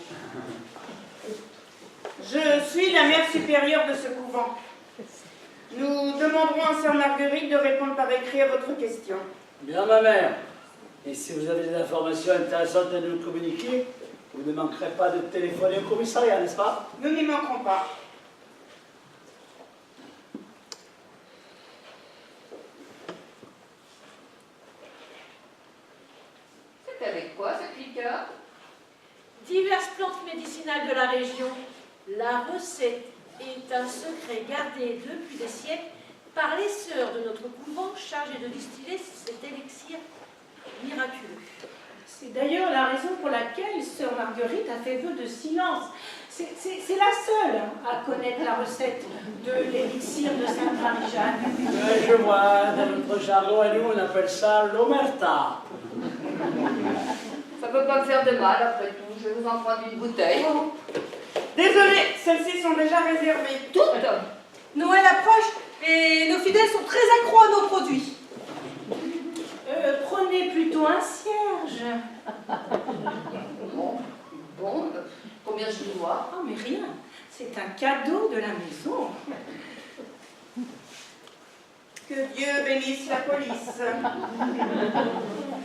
Je suis la mère supérieure de ce couvent. Nous demanderons à Sœur Marguerite de répondre par écrit à votre question. Bien, ma mère. Et si vous avez des informations intéressantes à nous communiquer, vous ne manquerez pas de téléphoner au commissariat, n'est-ce pas? Nous n'y manquerons pas. C'est avec quoi cette liqueur? Diverses plantes médicinales de la région. La recette est un secret gardé depuis des siècles par les sœurs de notre couvent chargées de distiller cet élixir miraculeux. C'est d'ailleurs la raison pour laquelle Sœur Marguerite a fait vœu de silence. C'est la seule à connaître la recette de l'élixir de Sainte Marie-Jeanne. Oui, je vois, dans notre jargon, à nous, on appelle ça l'omerta. Ça peut pas me faire de mal, après tout. Je vais vous en prendre une bouteille. Désolée, celles-ci sont déjà réservées. Toutes. Noël approche et nos fidèles sont très accros à nos produits. Prenez plutôt un cierge. Bon, combien je vous dois? Oh, mais rien. C'est un cadeau de la maison. Que Dieu bénisse la police.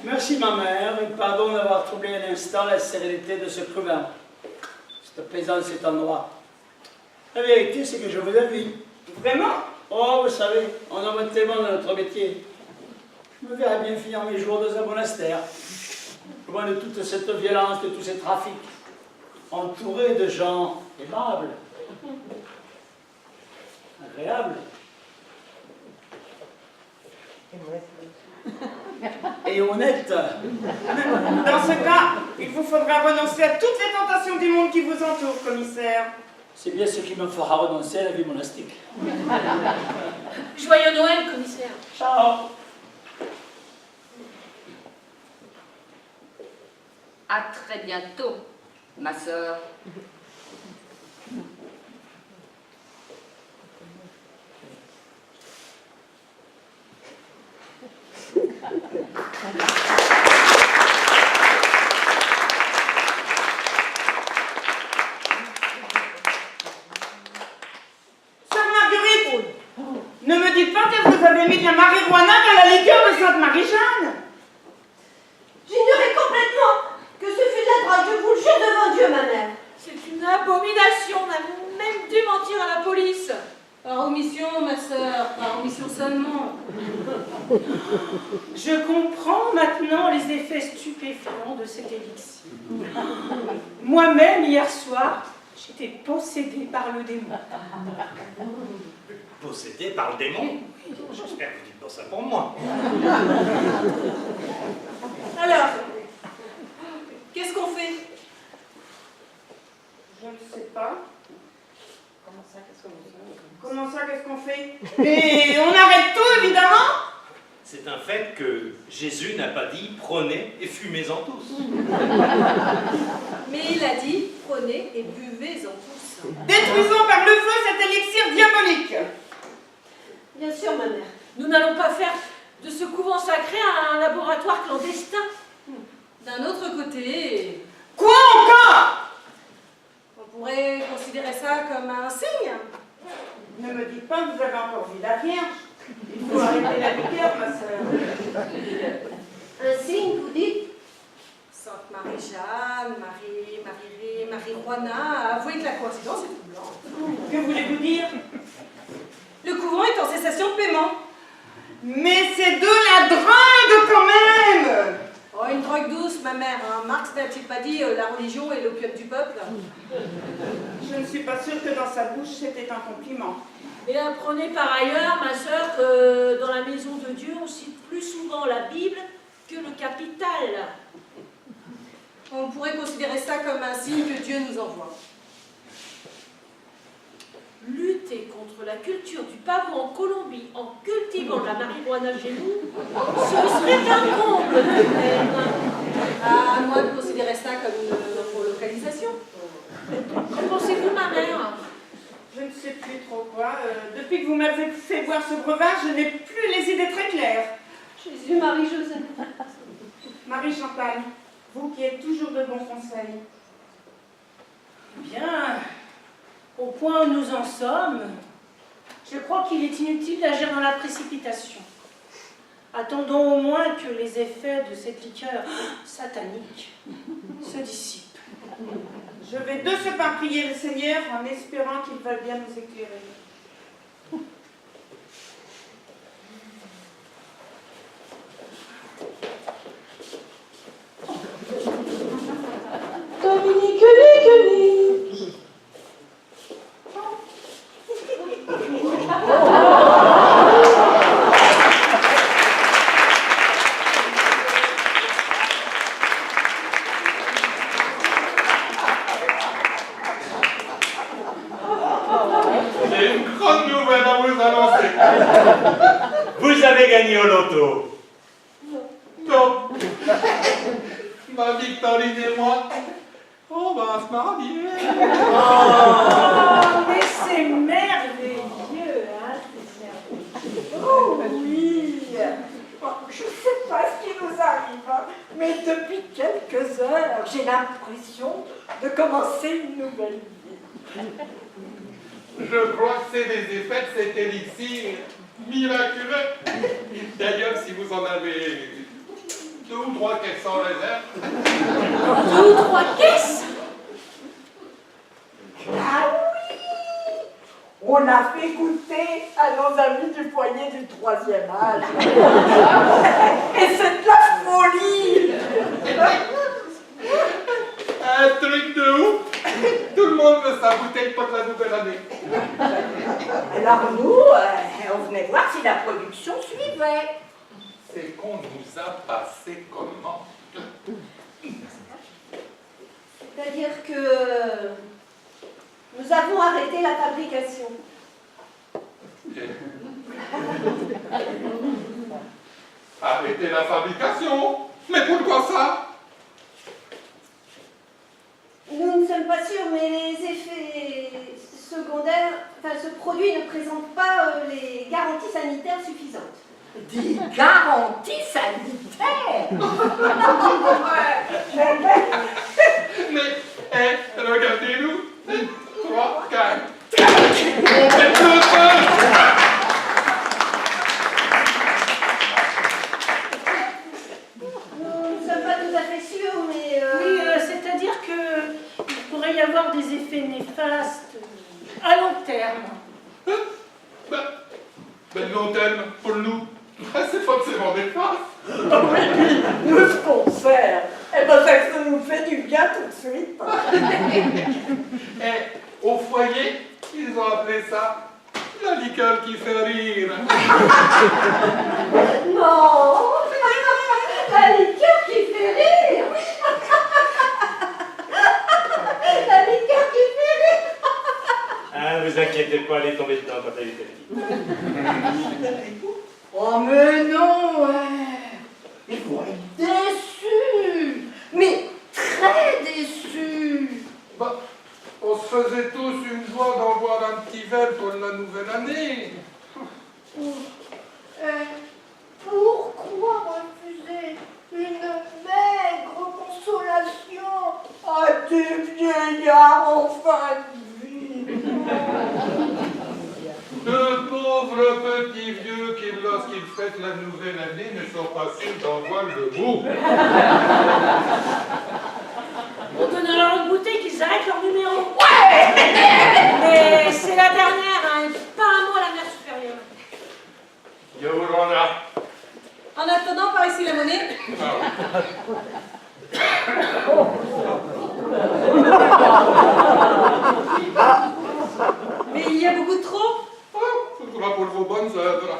Merci, ma mère, et pardon d'avoir troublé un instant la sérénité de ce couvent. Cette plaisance, cet endroit. La vérité, c'est que je vous envie. Vraiment? Oh, vous savez, on en voit tellement dans notre métier. Je me verrais bien finir mes jours dans un monastère, loin de toute cette violence, de tous ces trafics, entouré de gens aimables, agréables. Et honnêtes. Dans ce cas, il vous faudra renoncer à toutes les tentations du monde qui vous entoure, commissaire. C'est bien ce qui me fera renoncer à la vie monastique. Joyeux Noël, commissaire. Ciao. À très bientôt, ma sœur. Sœur Marguerite, ne me dites pas que vous avez mis de la marijuana dans la liqueur de Sainte Marie-Jeanne. J'ignorais complètement que ce fut de la drogue, je vous le jure devant Dieu, ma mère. C'est une abomination, on a même dû mentir à la police. Par omission, ma sœur, par omission seulement. Je comprends maintenant les effets stupéfiants de cet élixir. Moi-même, hier soir, j'étais possédée par le démon. Possédé par le démon? J'espère que vous dites pas ça pour moi. Alors, qu'est-ce qu'on fait? Je ne sais pas. Comment ça, qu'est-ce qu'on fait? Et on arrête tout, évidemment? C'est un fait que Jésus n'a pas dit « prenez et fumez-en tous ». Mais il a dit, prenez et buvez-en tous. Détruisons par le feu cet élixir diabolique. Bien sûr, ma mère. Nous n'allons pas faire de ce couvent sacré un laboratoire clandestin. D'un autre côté, Quoi encore? on pourrait considérer ça comme un signe. Ne me dites pas que vous avez encore vu la Vierge. Il faut arrêter la liqueur, ma sœur. Un signe, vous dites? Sainte Marie-Jeanne, Marie-Juana, avouez que la coïncidence est troublante. Que voulez-vous dire? Le couvent est en cessation de paiement. Mais c'est de la drogue quand même! Oh, une drogue douce, ma mère. Hein. Marx n'a-t-il pas dit la religion est l'opium du peuple? Je ne suis pas sûre que dans sa bouche c'était un compliment. Et apprenez par ailleurs, ma sœur, que dans la maison de Dieu, on cite plus souvent la Bible que le capital. On pourrait considérer ça comme un signe que Dieu nous envoie. Lutter contre la culture du pavot en Colombie en cultivant la marijuana chez nous, ce serait un comble tout de même. À moi de considérer ça comme une relocalisation. Qu'en pensez-vous, ma mère? Je ne sais plus trop quoi. Depuis que vous m'avez fait boire ce breuvage, je n'ai plus les idées très claires. Jésus, Marie, Joseph. Marie Champagne, vous qui êtes toujours de bons conseils. Bien, au point où nous en sommes, je crois qu'il est inutile d'agir dans la précipitation. Attendons au moins que les effets de cette liqueur satanique se dissipent. Je vais de ce pas prier le Seigneur en espérant qu'il va bien nous éclairer. Dominique, Dominique. J'ai une grande nouvelle à vous annoncer. Vous avez gagné au loto. Non. Ma Victorine et moi, on va se marier. Oh, mais c'est merveilleux, hein, c'est merveilleux. Oh oui. Oh, je ne sais pas ce qui nous arrive, hein, mais depuis quelques heures, j'ai l'impression de commencer une nouvelle vie. Je crois que c'est les effets de cet élixir miraculeux. D'ailleurs, si vous en avez 2 ou 3 caisses en réserve. 2 ou 3 caisses? Ah oui! On a fait goûter à nos amis du foyer du 3e âge. Et c'est de la folie! Un truc de ouf. Tout le monde veut sa bouteille pour la nouvelle année. Alors nous, on venait voir si la production suivait. C'est qu'on nous a passé comment? C'est-à-dire que nous avons arrêté la fabrication. Arrêtez la fabrication? Mais pourquoi ça? Nous ne sommes pas sûrs, mais les effets secondaires, enfin ce produit ne présente pas les garanties sanitaires suffisantes. Des garanties sanitaires! Mais, regardez-nous. 3, 4. On fait le feu! Nous ne sommes pas tout à fait sûrs, mais... Oui, c'est-à-dire qu'il pourrait y avoir des effets néfastes à long terme. Ben long terme, pour nous, c'est forcément des faces. Oui, nous ce qu'on sert, eh ben ça nous fait du bien tout de suite. Et au foyer, ils ont appelé ça la liqueur qui fait rire. Non! La liqueur qui fait rire! La liqueur qui fait rire! Ah, vous inquiétez pas, elle est tombée dedans quand elle était petite. Oh mais non! Ils vont être déçus! Mais très déçus! Bah, on se faisait tous une joie d'en boire un petit verre pour la nouvelle année. Pourquoi refuser une maigre consolation à des vieillards en fin de vie? De pauvres petits vieux qui, lorsqu'ils fêtent la nouvelle année, ne sont pas sûrs d'en voir le bout. On donne alors une bouteille qu'ils arrêtent leur numéro. Ouais. Mais c'est la dernière, hein, et pas un mot à la mère supérieure. Yorona. En attendant, par ici la monnaie. Mais il y a beaucoup de trop. Ce sera pour vos bonnes œuvres.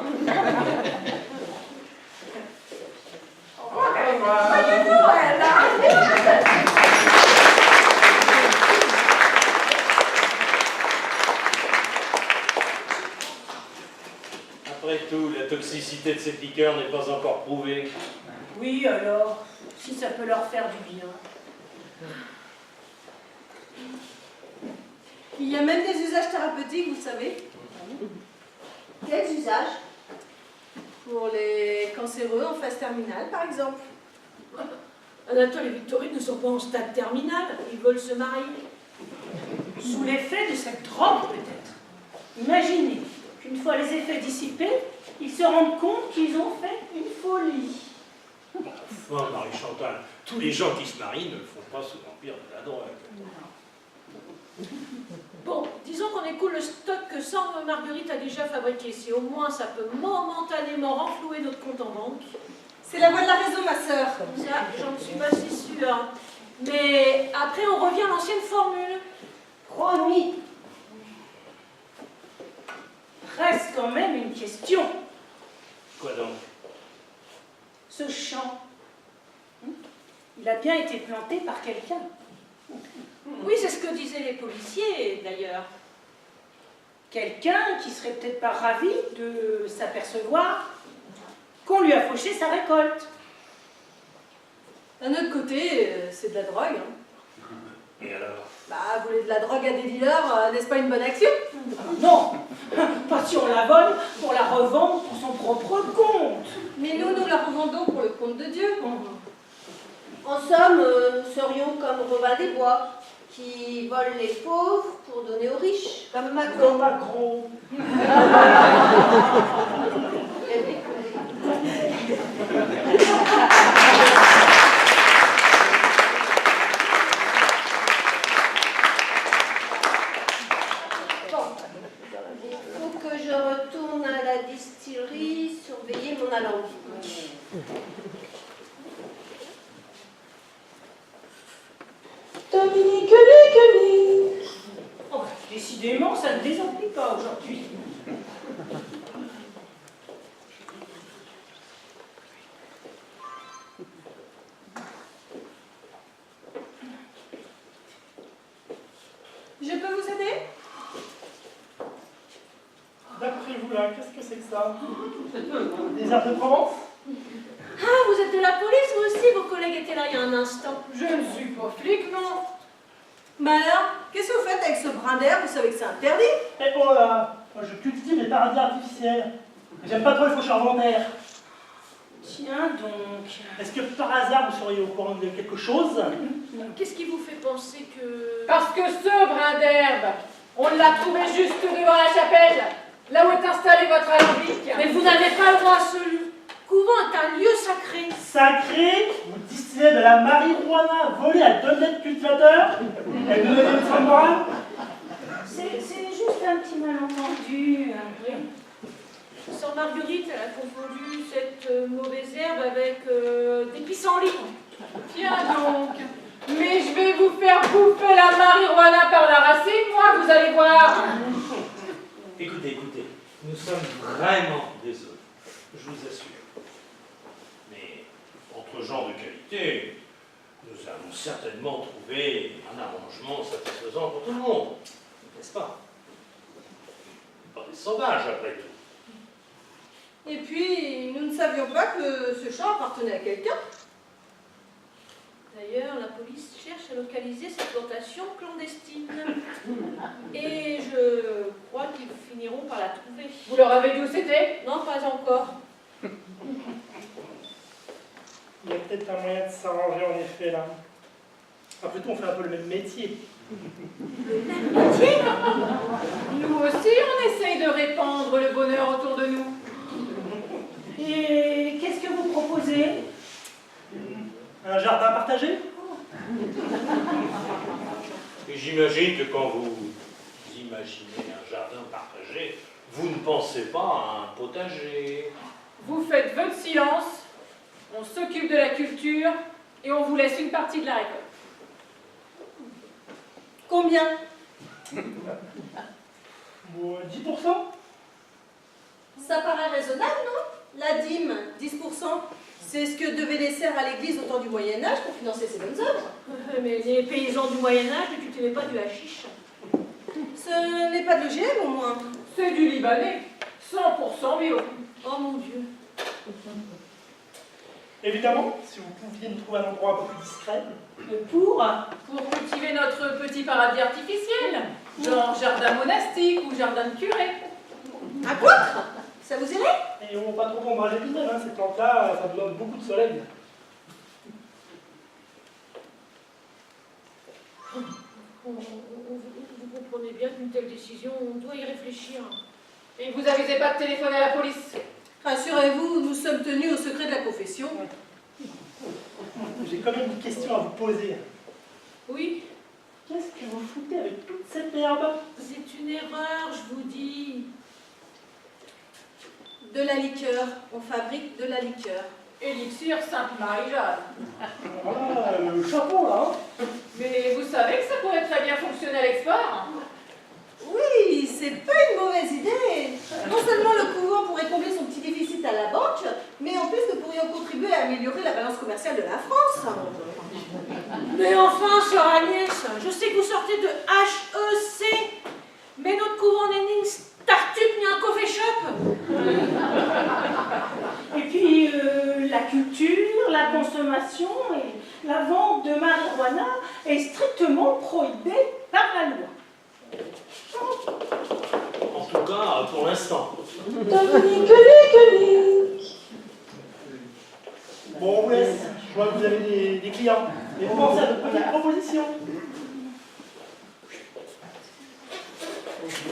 Après tout, la toxicité de cette liqueur n'est pas encore prouvée. Oui, alors, si ça peut leur faire du bien. Il y a même des usages thérapeutiques, vous savez. Quels usages? Pour les cancéreux en phase terminale, par exemple. Anatole et Victorine ne sont pas en stade terminal, ils veulent se marier. Sous l'effet de cette drogue, peut-être. Imaginez qu'une fois les effets dissipés, ils se rendent compte qu'ils ont fait une folie. Enfin, Marie-Chantal, tous les gens qui se marient ne le font pas sous l'empire de la drogue. Bon, disons qu'on écoule le stock que Sandre Marguerite a déjà fabriqué. Si au moins ça peut momentanément renflouer notre compte en banque. C'est la voie de la raison, ma sœur. Ça, j'en suis pas si sûre. Mais après, on revient à l'ancienne formule. Promis. Reste quand même une question. Quoi donc? Ce champ, il a bien été planté par quelqu'un. Oui, c'est ce que disaient les policiers, d'ailleurs. Quelqu'un qui serait peut-être pas ravi de s'apercevoir qu'on lui a fauché sa récolte. D'un autre côté, c'est de la drogue. Hein. Et alors? Bah, voler de la drogue à des dealers, n'est-ce pas une bonne action? Non, pas si on la vole pour la revendre pour son propre compte. Mais nous la revendons pour le compte de Dieu. En somme, nous serions comme Robin des Bois, qui vole les pauvres pour donner aux riches, comme Macron. Comme Macron. Il faut que je retourne à la distillerie, surveiller mon alambic. Dominique. Oh, décidément, ça ne désemplit pas aujourd'hui. Je peux vous aider? D'après vous, là, qu'est-ce que c'est que ça? Des herbes de Provence? Ah, vous êtes de la police, vous aussi? Vos collègues étaient là il y a un instant. Je ne suis pas flic, non. Bah alors, qu'est-ce que vous faites avec ce brin d'herbe? Vous savez que c'est interdit? Eh oh là, moi, je cultive les paradis artificiels. J'aime pas trop les faucheurs volontaires. Tiens donc. Est-ce que par hasard vous seriez au courant de quelque chose? Qu'est-ce qui vous fait penser que... Parce que ce brin d'herbe, on l'a trouvé juste devant la chapelle, là où est installé votre alambic. Mais vous n'avez pas le droit à ce couvent est un lieu sacré. Sacré? Vous distillez de la marijuana volée à 2 mètres cultivateurs? Et vous donnez une leçon de morale? C'est juste un petit malentendu. Sœur Marguerite, elle a confondu cette mauvaise herbe avec des pissenlits. Tiens donc, mais je vais vous faire bouffer la marijuana par la racine, moi, vous allez voir. Écoutez, nous sommes vraiment désolés, je vous assure. Mais entre gens de qualité, nous allons certainement trouver un arrangement satisfaisant pour tout le monde, n'est-ce pas? Pas des sauvages, après tout. Et puis, nous ne savions pas que ce champ appartenait à quelqu'un. D'ailleurs, la police cherche à localiser cette plantation clandestine. Et je crois qu'ils finiront par la trouver. Vous leur avez dit où c'était? Non, pas encore. Il y a peut-être un moyen de s'arranger en effet là. Après tout, on fait un peu le même métier. Le même métier? Nous aussi, on essaye de répandre le bonheur autour de nous. Et qu'est-ce que vous proposez? Un jardin partagé? Et j'imagine que quand vous imaginez un jardin partagé, vous ne pensez pas à un potager. Vous faites votre silence, on s'occupe de la culture et on vous laisse une partie de la récolte. Combien? Bon, 10%? Ça paraît raisonnable, non? La dîme, 10%, c'est ce que devaient laisser à l'église au temps du Moyen-Âge pour financer ses bonnes œuvres. Mais les paysans du Moyen-Âge ne cultivaient pas du hashish. Ce n'est pas de l'OGM au moins. C'est du Libanais, 100% bio. Oh mon Dieu. Évidemment, si vous pouviez nous trouver un endroit un peu plus discret. Pour cultiver notre petit paradis artificiel, genre jardin monastique ou jardin de curé. À quoi? Ça vous irait? Et on va pas trop ombrager tout seul, hein. Ces plantes-là, ça demande beaucoup de soleil. Vous comprenez bien qu'une telle décision, on doit y réfléchir. Et vous avisez pas de téléphoner à la police? Rassurez-vous, nous sommes tenus au secret de la confession. J'ai quand même une question à vous poser. Oui? Qu'est-ce que vous foutez avec toute cette herbe? C'est une erreur, je vous dis. De la liqueur, on fabrique de la liqueur. Élixir Sainte-Marie-Jeanne. Voilà, le chapeau là. Hein. Mais vous savez que ça pourrait très bien fonctionner à l'export? Oui, c'est pas une mauvaise idée. Non seulement le couvent pourrait combler son petit déficit à la banque, mais en plus nous pourrions contribuer à améliorer la balance commerciale de la France. Mais enfin, sœur Agnès, je sais que vous sortez de HEC, mais notre couvent n'est ni une start-up ni un coffee shop. Et puis, la culture, la consommation et la vente de marijuana est strictement prohibée par la loi. En tout cas, pour l'instant. Dominique. Bon, on vous laisse. Je vois que vous avez des clients. Mais vous pensez à votre petite proposition.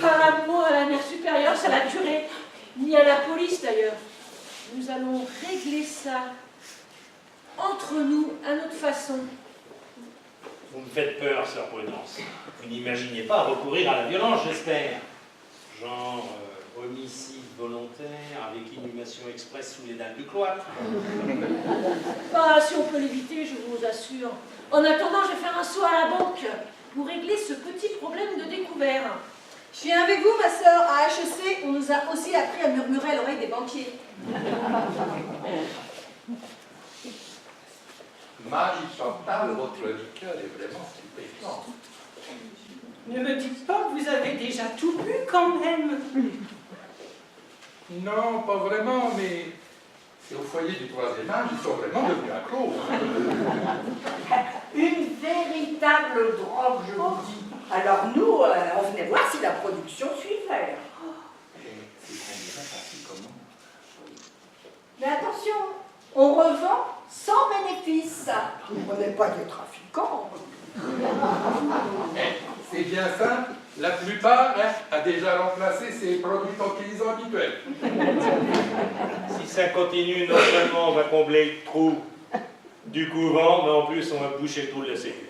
Par amour à la mère supérieure, ça l'a duré. Ni à la police d'ailleurs. Nous allons régler ça entre nous, à notre façon. Vous me faites peur, sœur Prudence. Vous n'imaginez pas recourir à la violence, j'espère. Genre homicide volontaire avec inhumation express sous les dalles du cloître. Pas si on peut l'éviter, je vous assure. En attendant, je vais faire un saut à la banque pour régler ce petit problème de découvert. Je viens avec vous, ma sœur. À HEC, on nous a aussi appris à murmurer à l'oreille des banquiers. Marie-Chantal, votre liqueur est vraiment stupéfiante. Ne me dites pas que vous avez déjà tout bu quand même. Non, pas vraiment, mais C'est au foyer du troisième âge, ils sont vraiment devenus accros. Une véritable drogue, je vous dis. Alors nous, on venait voir si la production suivait. C'est combien facile comment? Mais attention, on revend sans bénéfice. On n'est pas des trafiquants. C'est bien simple, la plupart a déjà remplacé ses produits tranquillisants habituels. Si ça continue, non seulement on va combler le trou du couvent, mais en plus on va boucher le trou de la sécu.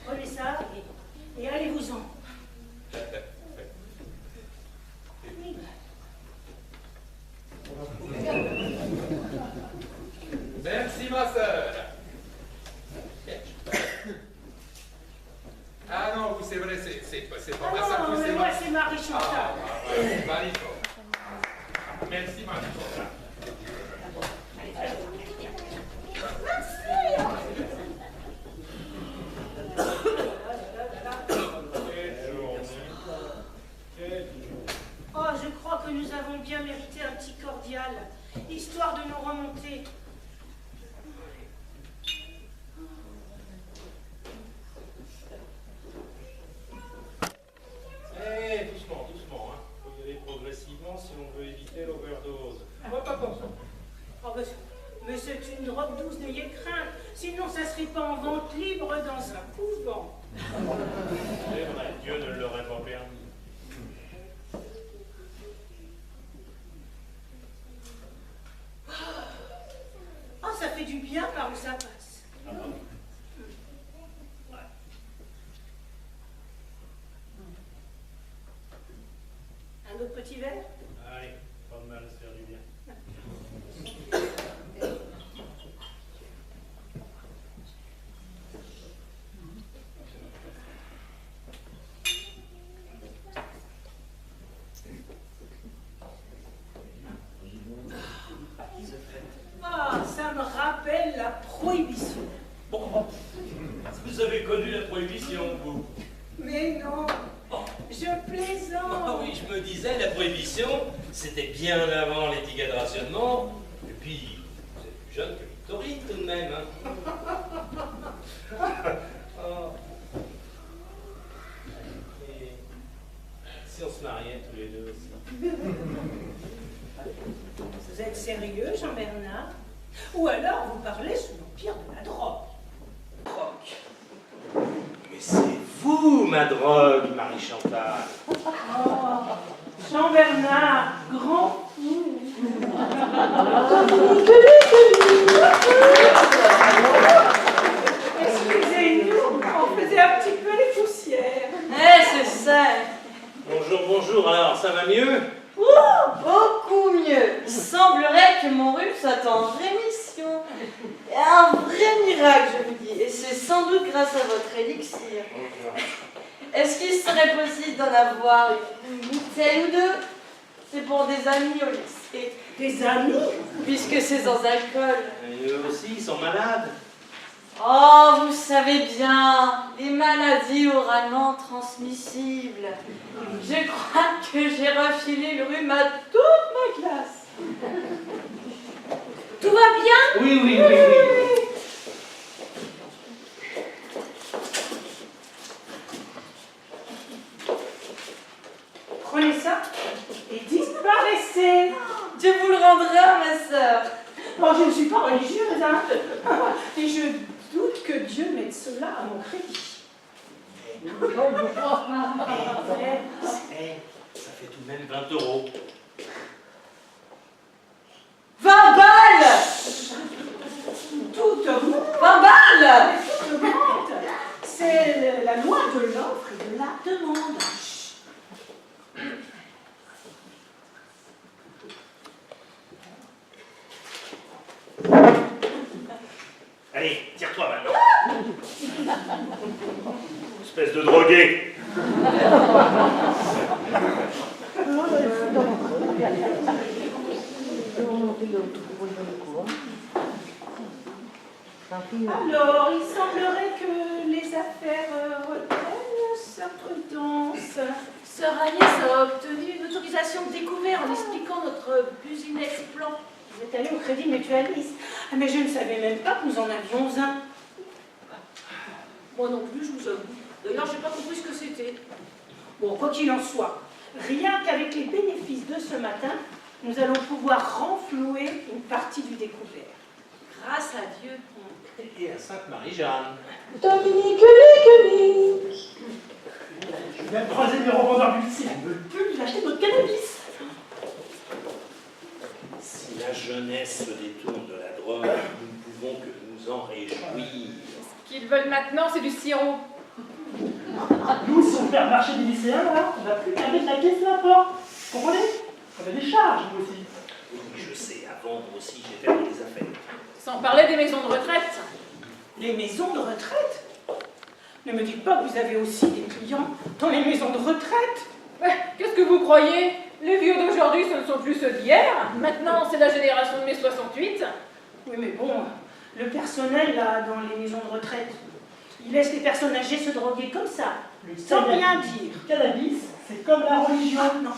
Prenez ça et allez-vous-en. Merci ma sœur. Ah non, vous c'est vrai, c'est pas ma sœur, non, vous mais c'est moi c'est Marie-Chantal. Marie-Chantal. Merci Marie-Chantal. libre dans un couvent. C'est vrai, Dieu ne l'aurait pas permis. Oh, ça fait du bien par où ça passe. Ah bon? Ouais. Un autre petit verre? Allez, pas de mal à se faire du bien. Ah, ça me rappelle la prohibition. Bon, vous avez connu la prohibition, vous? Mais non, je Ah plaisante. oui, je me disais, la prohibition, c'était bien avant les tickets de rationnement. Et puis, vous êtes plus jeune que Victorine, tout de même. Hein. Oh. Et si on se mariait tous les deux aussi? Vous êtes sérieux, Jean-Bernard? Ou alors vous parlez sous l'empire de la drogue? Mais c'est vous, ma drogue, Marie-Chantal. Oh, Jean-Bernard, grand fou. Excusez-nous, on faisait un petit peu les poussières. C'est ça. Bonjour, bonjour, alors ça va mieux? Beaucoup mieux. Il semblerait que mon rhume soit en rémission. Un vrai miracle, je vous dis. Et c'est sans doute grâce à votre élixir. Est-ce qu'il serait possible d'en avoir une bouteille ou deux? C'est pour des amis au lycée. Des amis? Puisque c'est sans alcool. Et eux aussi, ils sont malades. Oh, vous savez bien, les maladies oralement transmissibles. Je crois que j'ai refilé le rhume à toute ma classe. Tout va bien? Oui, oui, oui, oui. Prenez ça et disparaissez. Dieu vous le rendra, ma sœur. Oh, je ne suis pas religieuse, hein. Et je doute que Dieu mette cela à mon crédit. Ça fait tout de même 20 €. 20 balles. Toute augmente. 20 balles. Toute augmente. C'est la loi de l'offre et de la demande. Allez, tire-toi maintenant. Espèce de drogué. Alors, il semblerait que les affaires reprennent cette danse. Sœur Agnès a obtenu une autorisation de découvert en expliquant notre business plan. Vous êtes allé au Crédit Mutualiste. Ah, mais je ne savais même pas que nous en avions un. Moi non plus, je vous avoue. D'ailleurs, j'ai pas compris ce que c'était. Bon, quoi qu'il en soit, rien qu'avec les bénéfices de ce matin, nous allons pouvoir renflouer une partie du découvert. Grâce à Dieu. Et à Sainte-Marie-Jeanne. Je viens de croiser des revendeurs du lycée. Ils ne veulent plus acheter notre cannabis. Si la jeunesse se détourne de la drogue, nous ne pouvons que nous en réjouir. Ce qu'ils veulent maintenant, c'est du sirop. Nous, si on fait un marché des lycéens, là, on n'a plus qu'à mettre la caisse à la porte. Vous comprenez? On a des charges, nous aussi. Oui, je sais, avant, moi aussi, j'ai fait des affaires. Sans parler des maisons de retraite. Les maisons de retraite? Ne me dites pas que vous avez aussi des clients dans les maisons de retraite. Ouais, qu'est-ce que vous croyez? Les vieux d'aujourd'hui, ce ne sont plus ceux d'hier. Maintenant, c'est la génération de mai 68. Oui, mais bon, le personnel, là, dans les maisons de retraite, il laisse les personnes âgées se droguer comme ça, sans rien dire. Le cannabis, c'est comme la religion. Ah, non.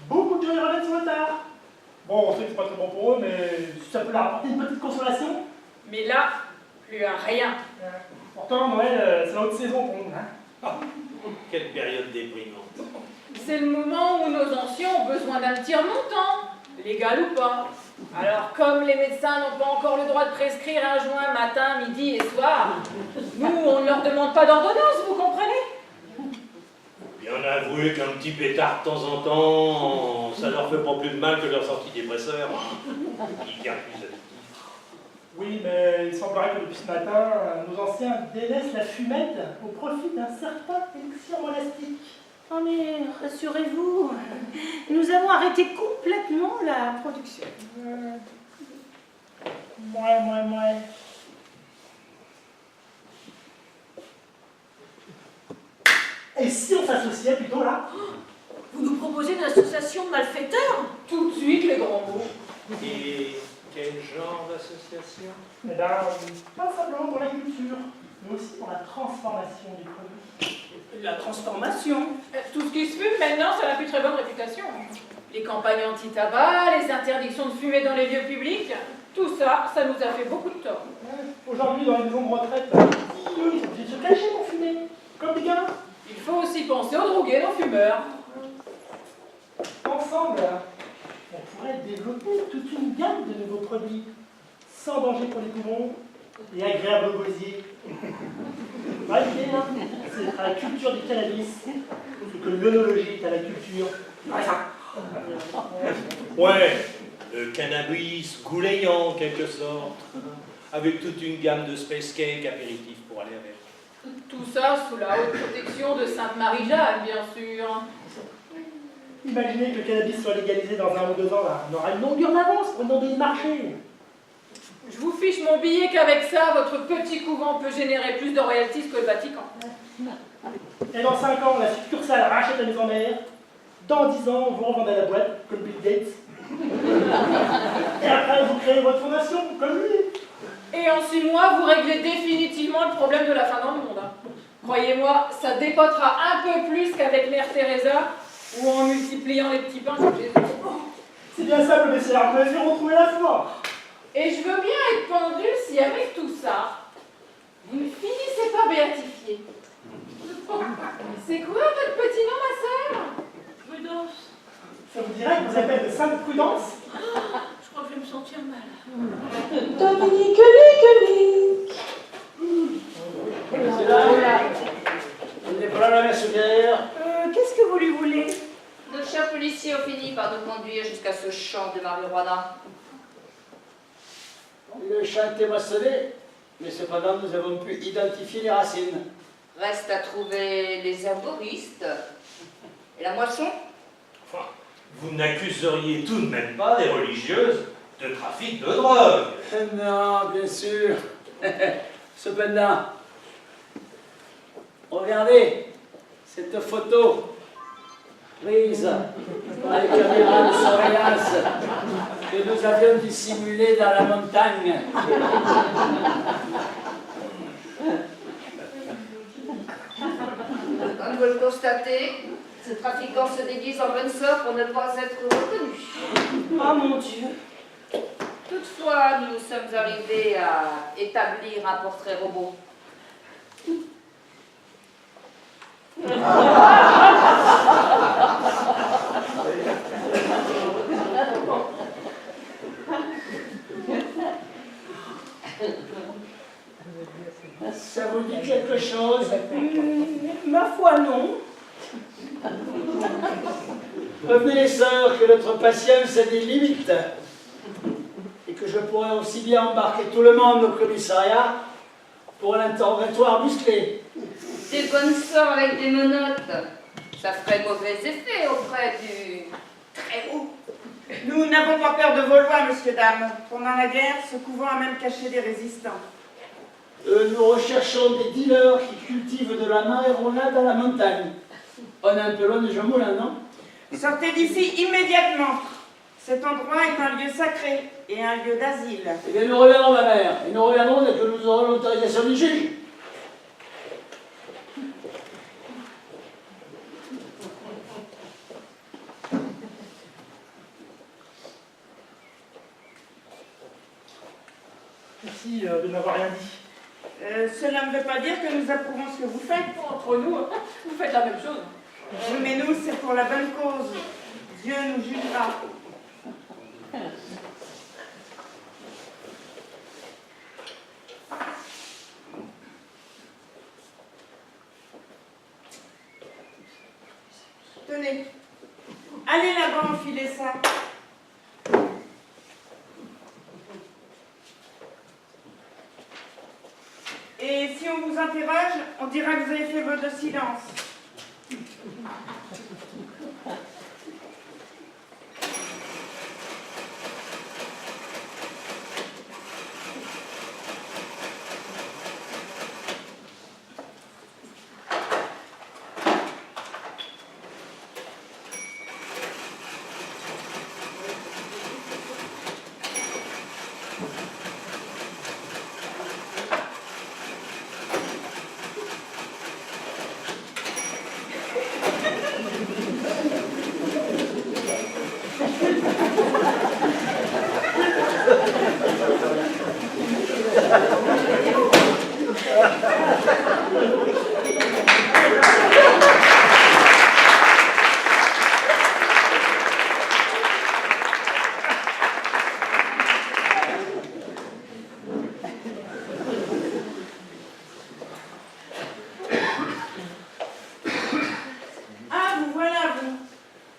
Beaucoup de gens y reviennent sur le tard. Bon, on sait que c'est pas très bon pour eux, mais si ça peut leur apporter une petite consolation. Mais là, plus à rien. Pourtant, Noël, c'est la haute saison pour nous. Hein. Oh, quelle période déprimante. C'est le moment où nos anciens ont besoin d'un petit remontant. légal ou pas. Alors, comme les médecins n'ont pas encore le droit de prescrire un joint matin, midi et soir, nous, on ne leur demande pas d'ordonnance, vous comprenez? Bien avoué qu'un petit pétard de temps en temps, ça leur fait pas plus de mal que leur sortie-dépresseur. Ils gardent plus addictif. Oui, mais il semblerait que depuis ce matin, nos anciens délaissent la fumette au profit d'un certain élixir monastique. Oh mais rassurez-vous, nous avons arrêté complètement la production. Ouais. Et si on s'associait plutôt là? Vous nous proposez une association de malfaiteurs? Tout de suite, les grands mots. Et quel genre d'association? Eh bien, pas simplement pour la culture, mais aussi pour la transformation du produit. La transformation. Tout ce qui se fume maintenant, ça n'a plus très bonne réputation. Les campagnes anti-tabac, les interdictions de fumer dans les lieux publics, tout ça, ça nous a fait beaucoup de tort. Aujourd'hui, dans les maisons de retraite, ils sont obligés de se cacher pour fumer, comme des gamins. Il faut aussi penser aux drogués non fumeurs. Ensemble, on pourrait développer toute une gamme de nouveaux produits, sans danger pour les poumons et agréables aux gosiers. L'idée, c'est à la culture du cannabis, ce que l'œnologie est à la culture. Ouais, le cannabis goulayant en quelque sorte, avec toute une gamme de space cake apéritifs pour aller avec. Tout ça sous la haute protection de Sainte-Marie-Jeanne, bien sûr. Imaginez que le cannabis soit légalisé dans 1 ou 2 ans, là. On aura une longueur d'avance pour inonder le marché. Je vous fiche mon billet qu'avec ça, votre petit couvent peut générer plus de royalties que le Vatican. Et dans 5 ans, la succursale rachète la maison mère. Dans 10 ans, vous revendez la boîte, comme Bill Gates. Et après, vous créez votre fondation, comme lui. Et en 6 mois, vous réglez définitivement le problème de la faim dans le monde. Croyez-moi, ça dépotera un peu plus qu'avec Mère Teresa ou en multipliant les petits pains comme Jésus. C'est bien simple, mais c'est la mesure retrouver la foi. Et je veux bien être pendule si avec tout ça, vous ne finissez pas béatifié. C'est quoi votre petit nom, ma sœur? Prudence. Ça vous dirait que vous appelez de Sainte Prudence? Je crois que je vais me sentir mal. Dominique. C'est là. On est pas la messe derrière. Qu'est-ce que vous lui voulez? Nos chers policiers ont fini par nous conduire jusqu'à ce champ de marijuana. Le champ était moissonné, mais cependant nous avons pu identifier les racines. Reste à trouver les herboristes. Et la moisson? Enfin, vous n'accuseriez tout de même pas des religieuses de trafic de drogue? Non, bien sûr. Cependant, regardez cette photo prise par les caméras de surveillance que nous avions dissimulées dans la montagne. Comme vous le constatez, ce trafiquant se déguise en bonne sœur pour ne pas être reconnu. Oh mon Dieu. Toutefois, nous sommes arrivés à établir un portrait robot. Ça vous dit quelque chose? Ma foi, non. Revenez les sœurs, que notre patience a des limites et que je pourrais aussi bien embarquer tout le monde au commissariat pour un interrogatoire musclé. Des bonnes sœurs avec des menottes, ça ferait mauvais effet auprès du très haut. Nous n'avons pas peur de vos lois, messieurs, dames. Pendant la guerre, ce couvent a même caché des résistants. Nous recherchons des dealers qui cultivent de la marijuana dans la montagne. On est un peu loin de Jean Moulin, non? Sortez d'ici immédiatement. Cet endroit est un lieu sacré et un lieu d'asile. Eh bien, nous reviendrons, ma mère, et nous reviendrons dès que nous aurons l'autorisation du juge. Merci de n'avoir rien dit. Cela ne veut pas dire que nous approuvons ce que vous faites. Entre nous, vous faites la même chose. Oui, mais nous, c'est pour la bonne cause. Dieu nous jugera. Tenez, allez là-bas enfiler ça. Et si on vous interroge, on dira que vous avez fait vœu de silence. Ah, vous voilà, vous.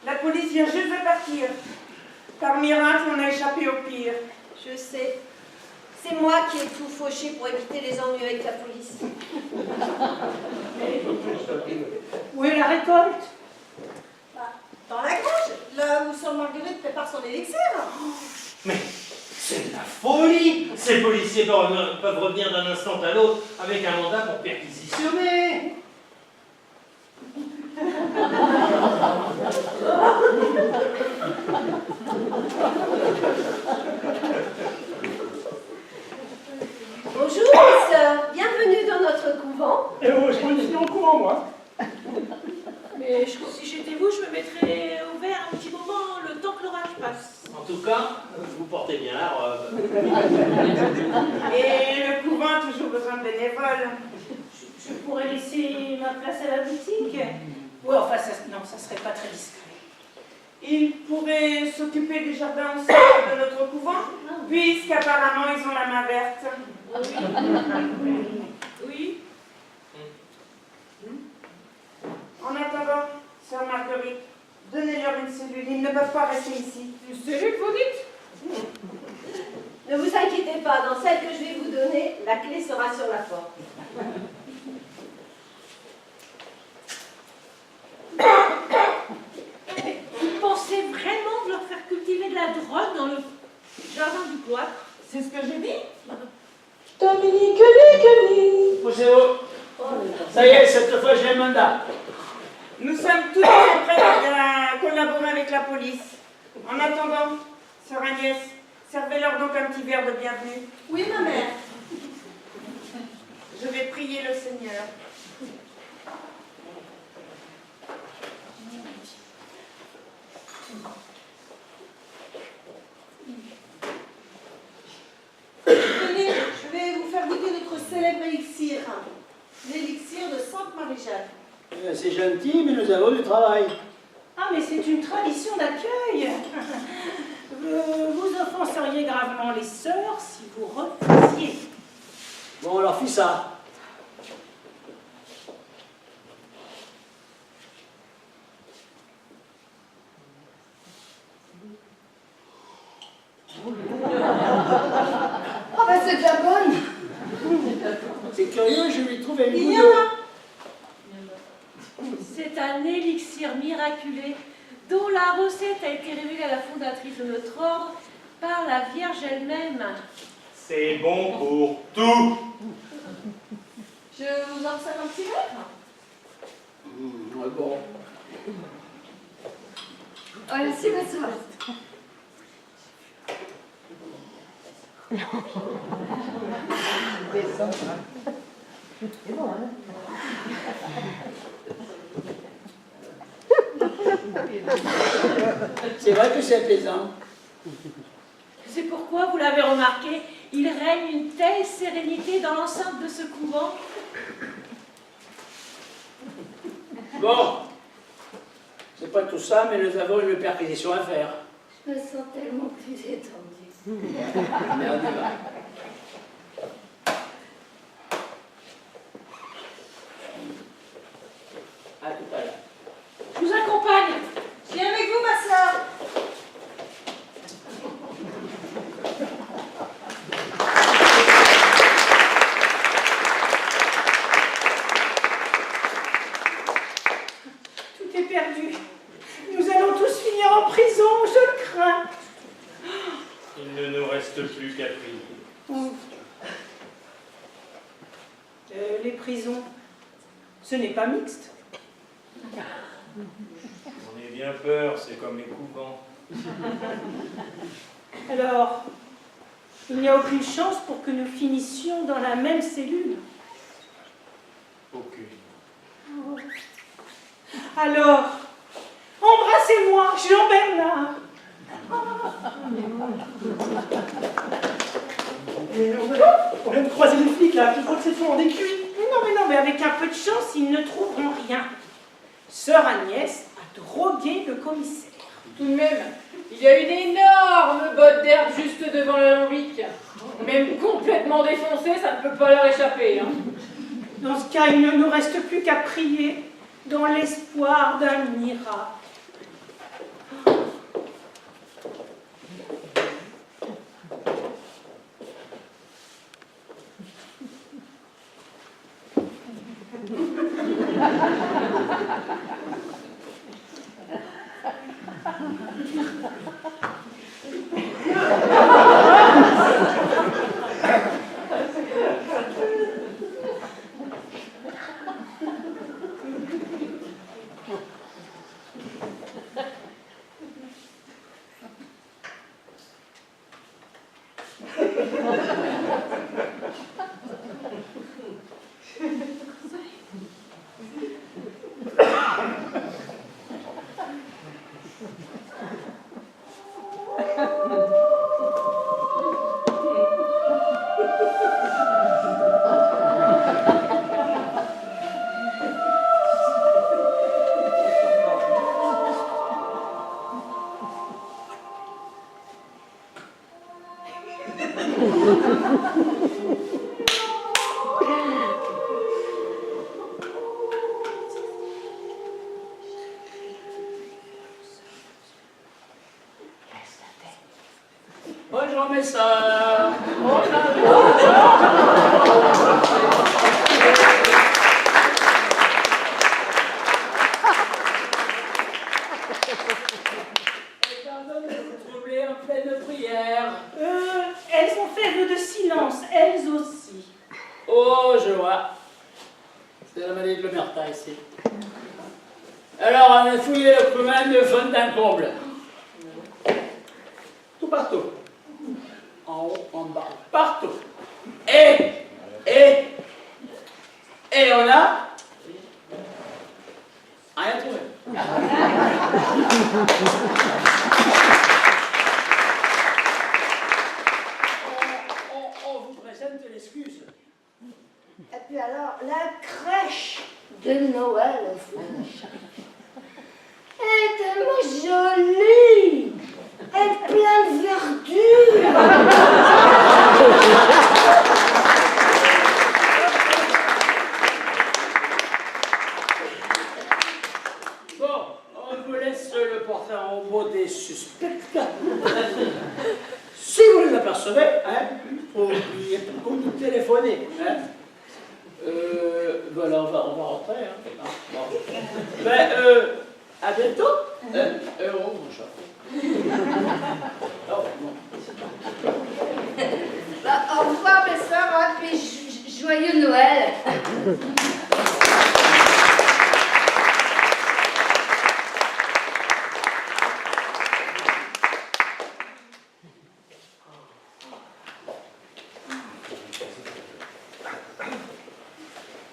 La police vient juste de partir. Par miracle, on a échappé au pire. Je sais. C'est moi qui ai tout fauché pour éviter les ennuis avec la police. Où est la récolte? Dans la grange, là où Sœur Marguerite prépare son élixir. Mais c'est de la folie! Ces policiers peuvent revenir d'un instant à l'autre avec un mandat pour perquisitionner! Bonjour, mes sœurs. Bienvenue dans notre couvent. Et oh, je m'en suis en courant, moi. Mais si j'étais vous, je me mettrais au vert un petit moment, le temps que l'orage passe. En tout cas, vous portez bien la robe. Et le couvent a toujours besoin de bénévoles. Je pourrais laisser ma place à la boutique. Ouais, enfin, non, ça serait pas très discret. Ils pourraient s'occuper des jardins au centre de notre couvent, puisqu'apparemment ils ont la main verte. Oui. En attendant, Sœur Marguerite, donnez-leur une cellule, ils ne peuvent pas rester ici. Une cellule, vous dites? Ne vous inquiétez pas, dans celle que je vais vous donner, la clé sera sur la porte. Vous pensez vraiment de leur faire cultiver de la drogue dans le jardin du cloître? C'est ce que j'ai dit. Dominique, Posez-vous. Ça y est, cette fois j'ai un mandat. Nous sommes tous prêts à collaborer avec la police. En attendant, Sœur Agnès, servez-leur donc un petit verre de bienvenue. Oui, ma mère. Je vais prier le Seigneur. Tenez, je vais vous faire goûter notre célèbre élixir. L'élixir de Sainte Marie-Jeanne. C'est gentil, mais nous avons du travail. Ah, mais c'est une tradition d'accueil. Vous offenseriez gravement les sœurs si vous refusiez. Bon, on leur fit ça. Ah ben c'est déjà bonne. C'est curieux, je lui trouvais une Il y en goutte a. C'est un élixir miraculé dont la recette a été révélée à la fondatrice de notre ordre par la Vierge elle-même. C'est bon pour tout! Je vous en sers un petit verre. Bon. Oh, merci, ma soeur. C'est vrai que c'est plaisant. C'est pourquoi, vous l'avez remarqué, il règne une telle sérénité dans l'enceinte de ce couvent. Bon, c'est pas tout ça, mais nous avons une perquisition à faire. Je me sens tellement plus détendue. Mais on y va. À tout à l'heure. Je vous accompagne. Viens avec vous, ma sœur. Tout est perdu. Nous allons tous finir en prison, je le crains. Il ne nous reste plus qu'à prier. Les prisons, ce n'est pas mixte. On est bien peur, c'est comme les couvents. Alors, il n'y a aucune chance pour que nous finissions dans la même cellule. Aucune. Alors, embrassez-moi, Jean-Bernard. On vient de croiser les flics là, tu crois que c'est tout en écuit? Non, mais avec un peu de chance, ils ne trouveront rien. Sœur Agnès a drogué le commissaire. Tout de même, il y a une énorme botte d'herbe juste devant l'alambic. Même complètement défoncée, ça ne peut pas leur échapper. Hein. Dans ce cas, il ne nous reste plus qu'à prier dans l'espoir d'un miracle. Bonjour mes sœurs. Pardonnez de vous troubler en pleine prière. Elles ont fait vœu de silence, elles aussi. Oh, je vois. C'est la maladie de l'omerta ici. Alors, on a fouillé le chemin de Fontaine-Comble. Tout partout. En haut, en bas, partout. Et on a rien trouvé. On vous présente l'excuse. Et puis alors, la crèche de Noël, elle est tellement jolie. Elle est pleine de verdure. Bon, on vous laisse le portrait en beauté suspecte. Si vous les apercevez, n'oubliez pas qu'on nous téléphoner. Voilà, on va rentrer. Bon. Ben, à bientôt. Mon chat. Oh, bon. Au revoir mes soeurs, hein, puis joyeux Noël.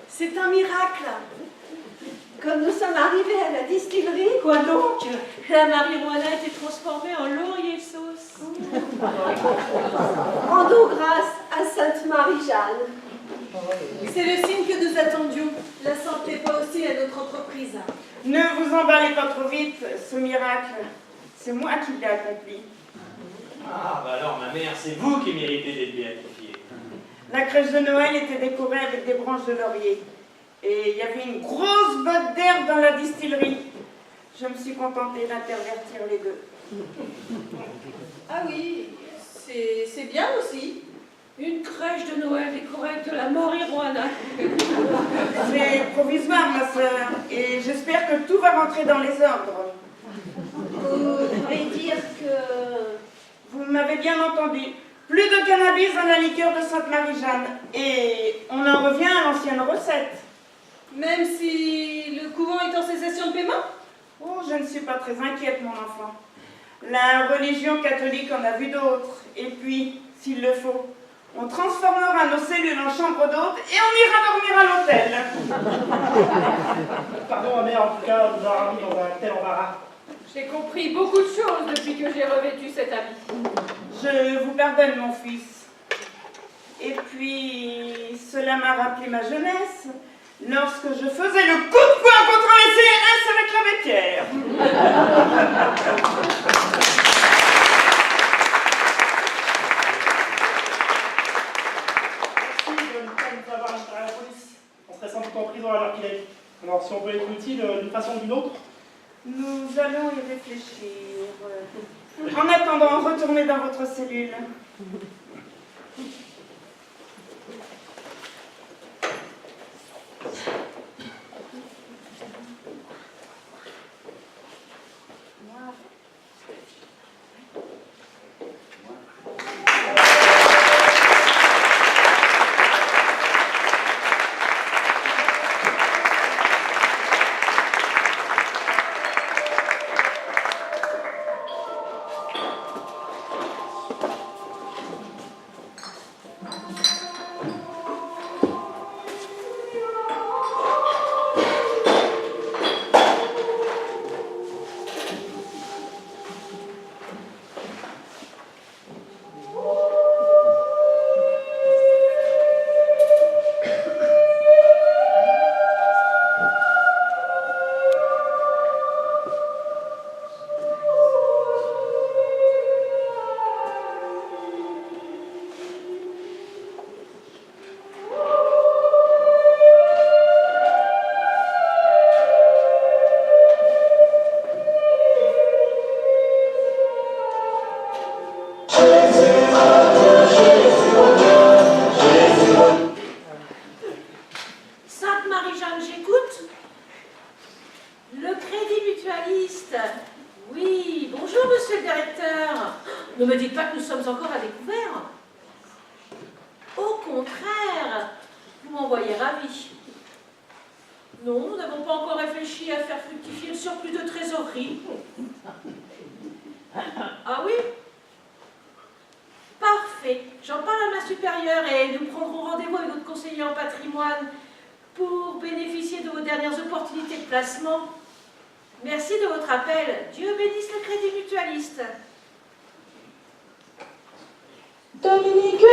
C'est un miracle. Comme nous sommes arrivés à la distillerie. Quoi donc? La marijuana a été transformée en laurier sauce. Rendons grâce à Sainte Marie-Jeanne. C'est le signe que nous attendions. La santé pas aussi à notre entreprise. Ne vous emballez pas trop vite, ce miracle, C'est moi qui l'ai accompli. Ah, bah alors, ma mère, c'est vous qui méritez d'être béatifiée. La crèche de Noël était décorée avec des branches de laurier. Et il y avait une grosse botte d'herbe dans la distillerie. Je me suis contentée d'intervertir les deux. Ah oui, c'est bien aussi. Une crèche de Noël décorée avec de la marijuana. C'est provisoire, ma sœur, et j'espère que tout va rentrer dans les ordres. Vous voulez dire que... Vous m'avez bien entendu. Plus de cannabis dans la liqueur de Sainte-Marie-Jeanne. Et on en revient à l'ancienne recette. Même si le couvent est en cessation de paiement? Oh, je ne suis pas très inquiète, mon enfant. La religion catholique en a vu d'autres. Et puis, s'il le faut, on transformera nos cellules en chambres d'hôtes et on ira dormir à l'hôtel. Pardon, ma mère, en tout cas, nous a mis dans un tel embarras. J'ai compris beaucoup de choses depuis que j'ai revêtu cet habit. Je vous pardonne, mon fils. Et puis, cela m'a rappelé ma jeunesse, lorsque je faisais le coup de poing contre les CRS avec l'abbé Pierre. Merci de ne pas nous avoir livré à la police. On serait sans doute en prison à l'heure qu'il est. Alors, si on peut être utile d'une façon ou d'une autre. Nous allons y réfléchir. En attendant, retournez dans votre cellule. Sainte-Marie-Jeanne, j'écoute. Le Crédit Mutualiste. Oui, bonjour monsieur le directeur. Ne me dites pas que nous sommes encore à découvert. Au contraire, vous m'envoyez ravi. Non, nous n'avons pas encore réfléchi à faire fructifier le surplus de trésorerie. Ah oui? Parfait. J'en parle à ma supérieure et nous prendrons rendez-vous avec notre conseiller en patrimoine pour bénéficier de vos dernières opportunités de placement. Merci de votre appel. Dieu bénisse le Crédit Mutualiste. Dominique.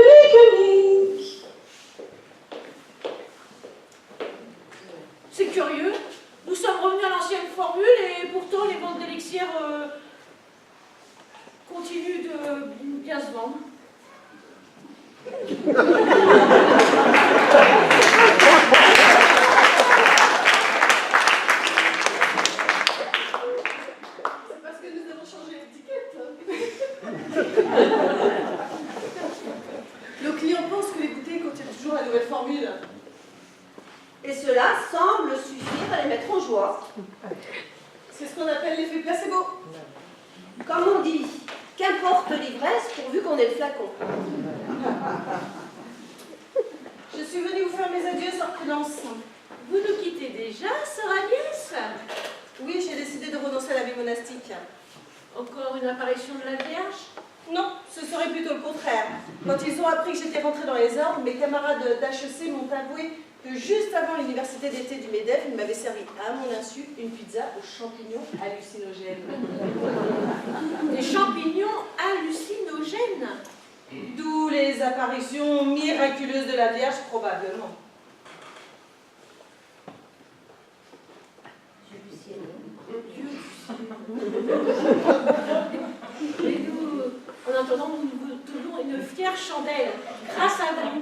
C'est curieux. Nous sommes revenus à l'ancienne formule et pourtant les ventes d'élixir continuent de bien se vendre. C'est parce que nous avons changé l'étiquette. Nos clients pensent que les bouteilles contiennent toujours la nouvelle formule. Et cela semble suffire à les mettre en joie. C'est ce qu'on appelle l'effet placebo. Comme on dit, qu'importe l'ivresse pourvu qu'on ait le flacon. Je suis venue vous faire mes adieux sans prudence. Vous nous quittez déjà, sœur Agnès? Oui, j'ai décidé de renoncer à la vie monastique. Encore une apparition de la Vierge? Non, ce serait plutôt le contraire. Quand ils ont appris que j'étais rentrée dans les ordres, mes camarades d'HEC m'ont avoué que juste avant l'université d'été du MEDEF, ils m'avaient servi à mon insu une pizza aux champignons hallucinogènes. Des champignons hallucinogènes? D'où les apparitions miraculeuses de la Vierge, probablement. Dieu du ciel. attendant, nous vous donnons une fière chandelle. Grâce à vous,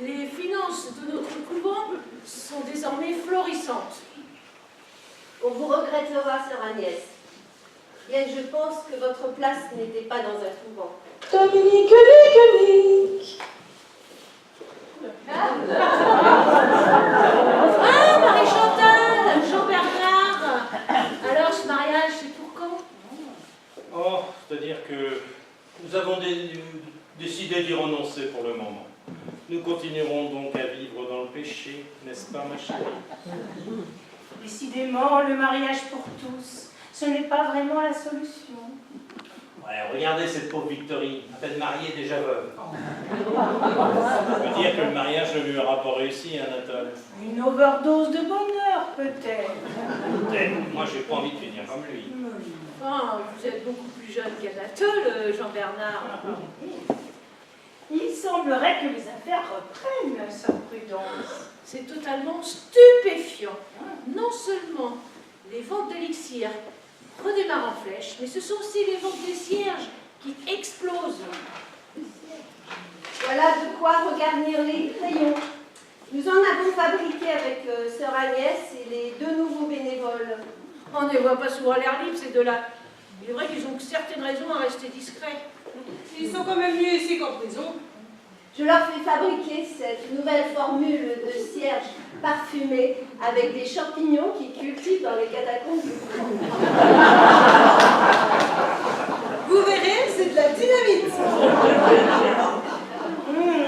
les finances de notre couvent sont désormais florissantes. On vous regrettera, sœur Agnès. Bien que je pense que votre place n'était pas dans un couvent. Dominique. Ah, Marie-Chantal, Jean-Bernard. Alors, ce mariage, c'est pour quand? Oh, c'est-à-dire que nous avons décidé d'y renoncer pour le moment. Nous continuerons donc à vivre dans le péché, n'est-ce pas, ma chérie? Décidément, le mariage pour tous, ce n'est pas vraiment la solution. Ouais, regardez cette pauvre Victorine, à peine mariée, déjà veuve. Ça veut dire que le mariage ne lui aura pas réussi, Anatole. Une overdose de bonheur, peut-être. Peut-être. Moi, j'ai pas envie de finir comme lui. Enfin, vous êtes beaucoup plus jeune qu'Anatole, Jean-Bernard. Il semblerait que les affaires reprennent, sœur Prudence. C'est totalement stupéfiant. Non seulement les ventes d'élixir redémarrent en flèche, mais ce sont aussi les ventes des cierges qui explosent. Voilà de quoi regarnir les crayons. Nous en avons fabriqué avec sœur Agnès et les 2 nouveaux bénévoles. On ne les voit pas souvent à l'air libre, ces deux-là. Il est vrai qu'ils ont certaines raisons à rester discrets. Ils sont quand même mieux ici qu'en prison. Je leur fais fabriquer cette nouvelle formule de cierge parfumé avec des champignons qui cultivent dans les catacombes du couvent. Vous verrez, c'est de la dynamite.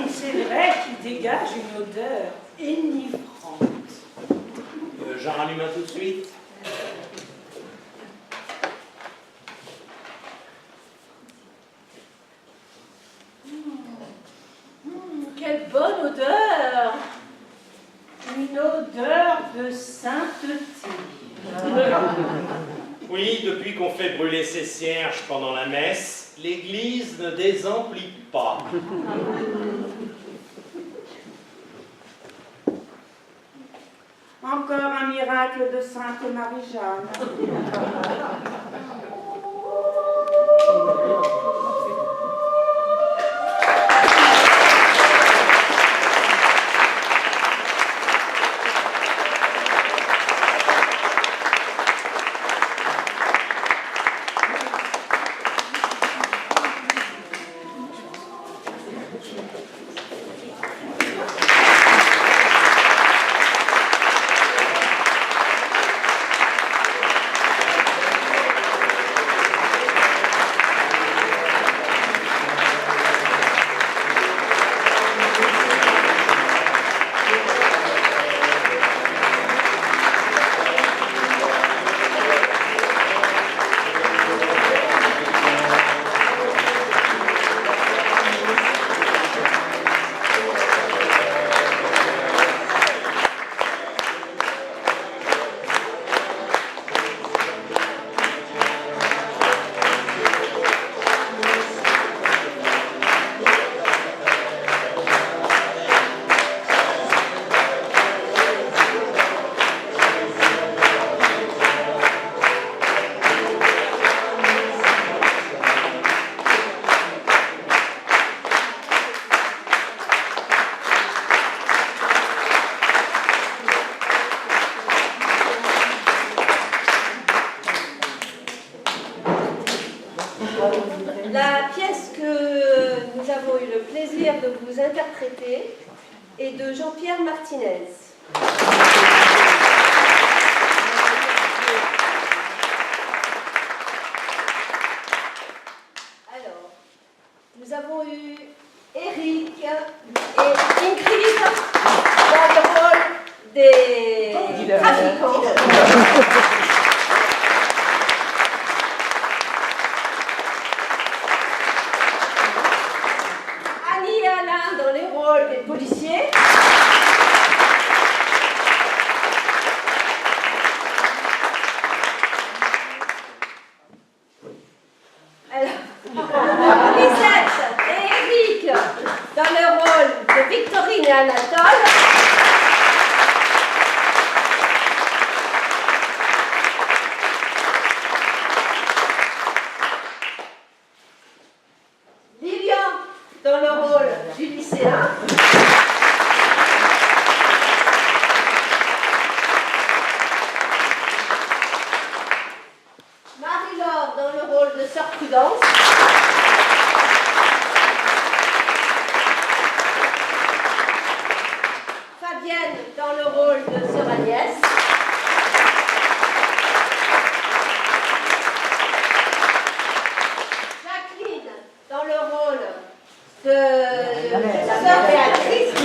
C'est vrai qu'il dégage une odeur enivrante. J'en rallume un tout de suite. Quelle bonne odeur! Une odeur de sainteté. Oui, depuis qu'on fait brûler ces cierges pendant la messe, l'église ne désemplit pas. Encore un miracle de Sainte Marie-Jeanne. La pièce que nous avons eu le plaisir de vous interpréter est de Jean-Pierre Martinez. Alors, nous avons eu Eric et Ingrid dans le rôle des trafiquants. Annie et Alain dans les rôles des policiers. Alors, Lisette et Eric dans le rôle de Victorine et Anatole. Prudence. Fabienne dans le rôle de Sœur Agnès. Jacqueline dans le rôle de Sœur Béatrice.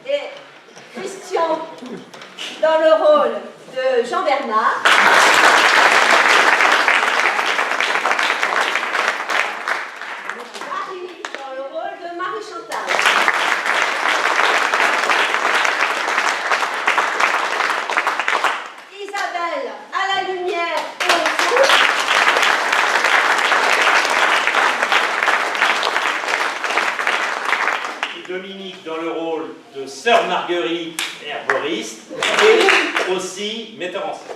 Et Christian dans le rôle de Jean-Bernard. Marie dans le rôle de Marie-Chantal. Isabelle à la lumière et au son. Et Dominique dans le rôle de Sœur Marguerite, herboriste, et aussi metteur en scène.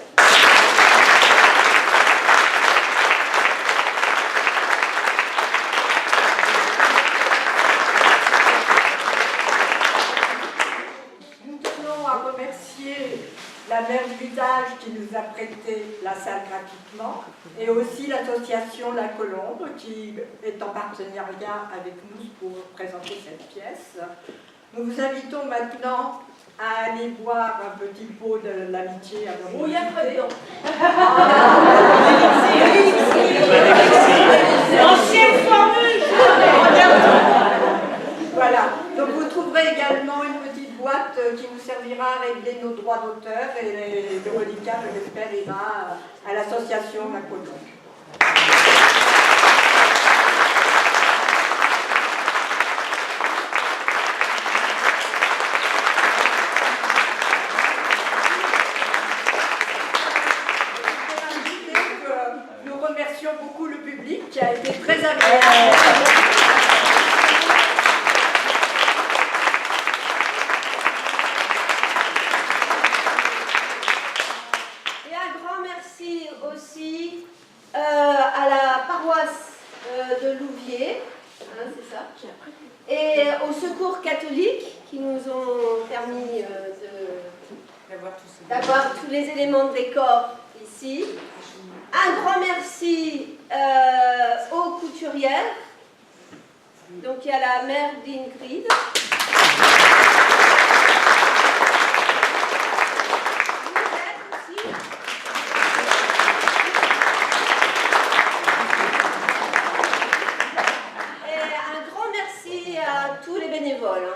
Nous tenons à remercier la mère du village qui nous a prêté la salle gratuitement et aussi l'association La Colombe qui est en partenariat avec nous pour présenter cette pièce. Nous vous invitons maintenant à aller boire un petit pot de l'amitié avant de Oh, il y a pas dedans. Ancienne formule. Voilà, donc vous trouverez également une petite boîte qui vous servira à régler nos droits d'auteur et le reliquat, je l'espère, ira à l'association La Colombe. Nous remercions beaucoup le public qui a été très agréable. Et un grand merci aussi à la paroisse de Louviers, hein, c'est ça, et au Secours catholique qui nous ont permis d'avoir tous les éléments de décor ici. Un grand merci aux couturières. Donc il y a la mère d'Ingrid. Et un grand merci à tous les bénévoles.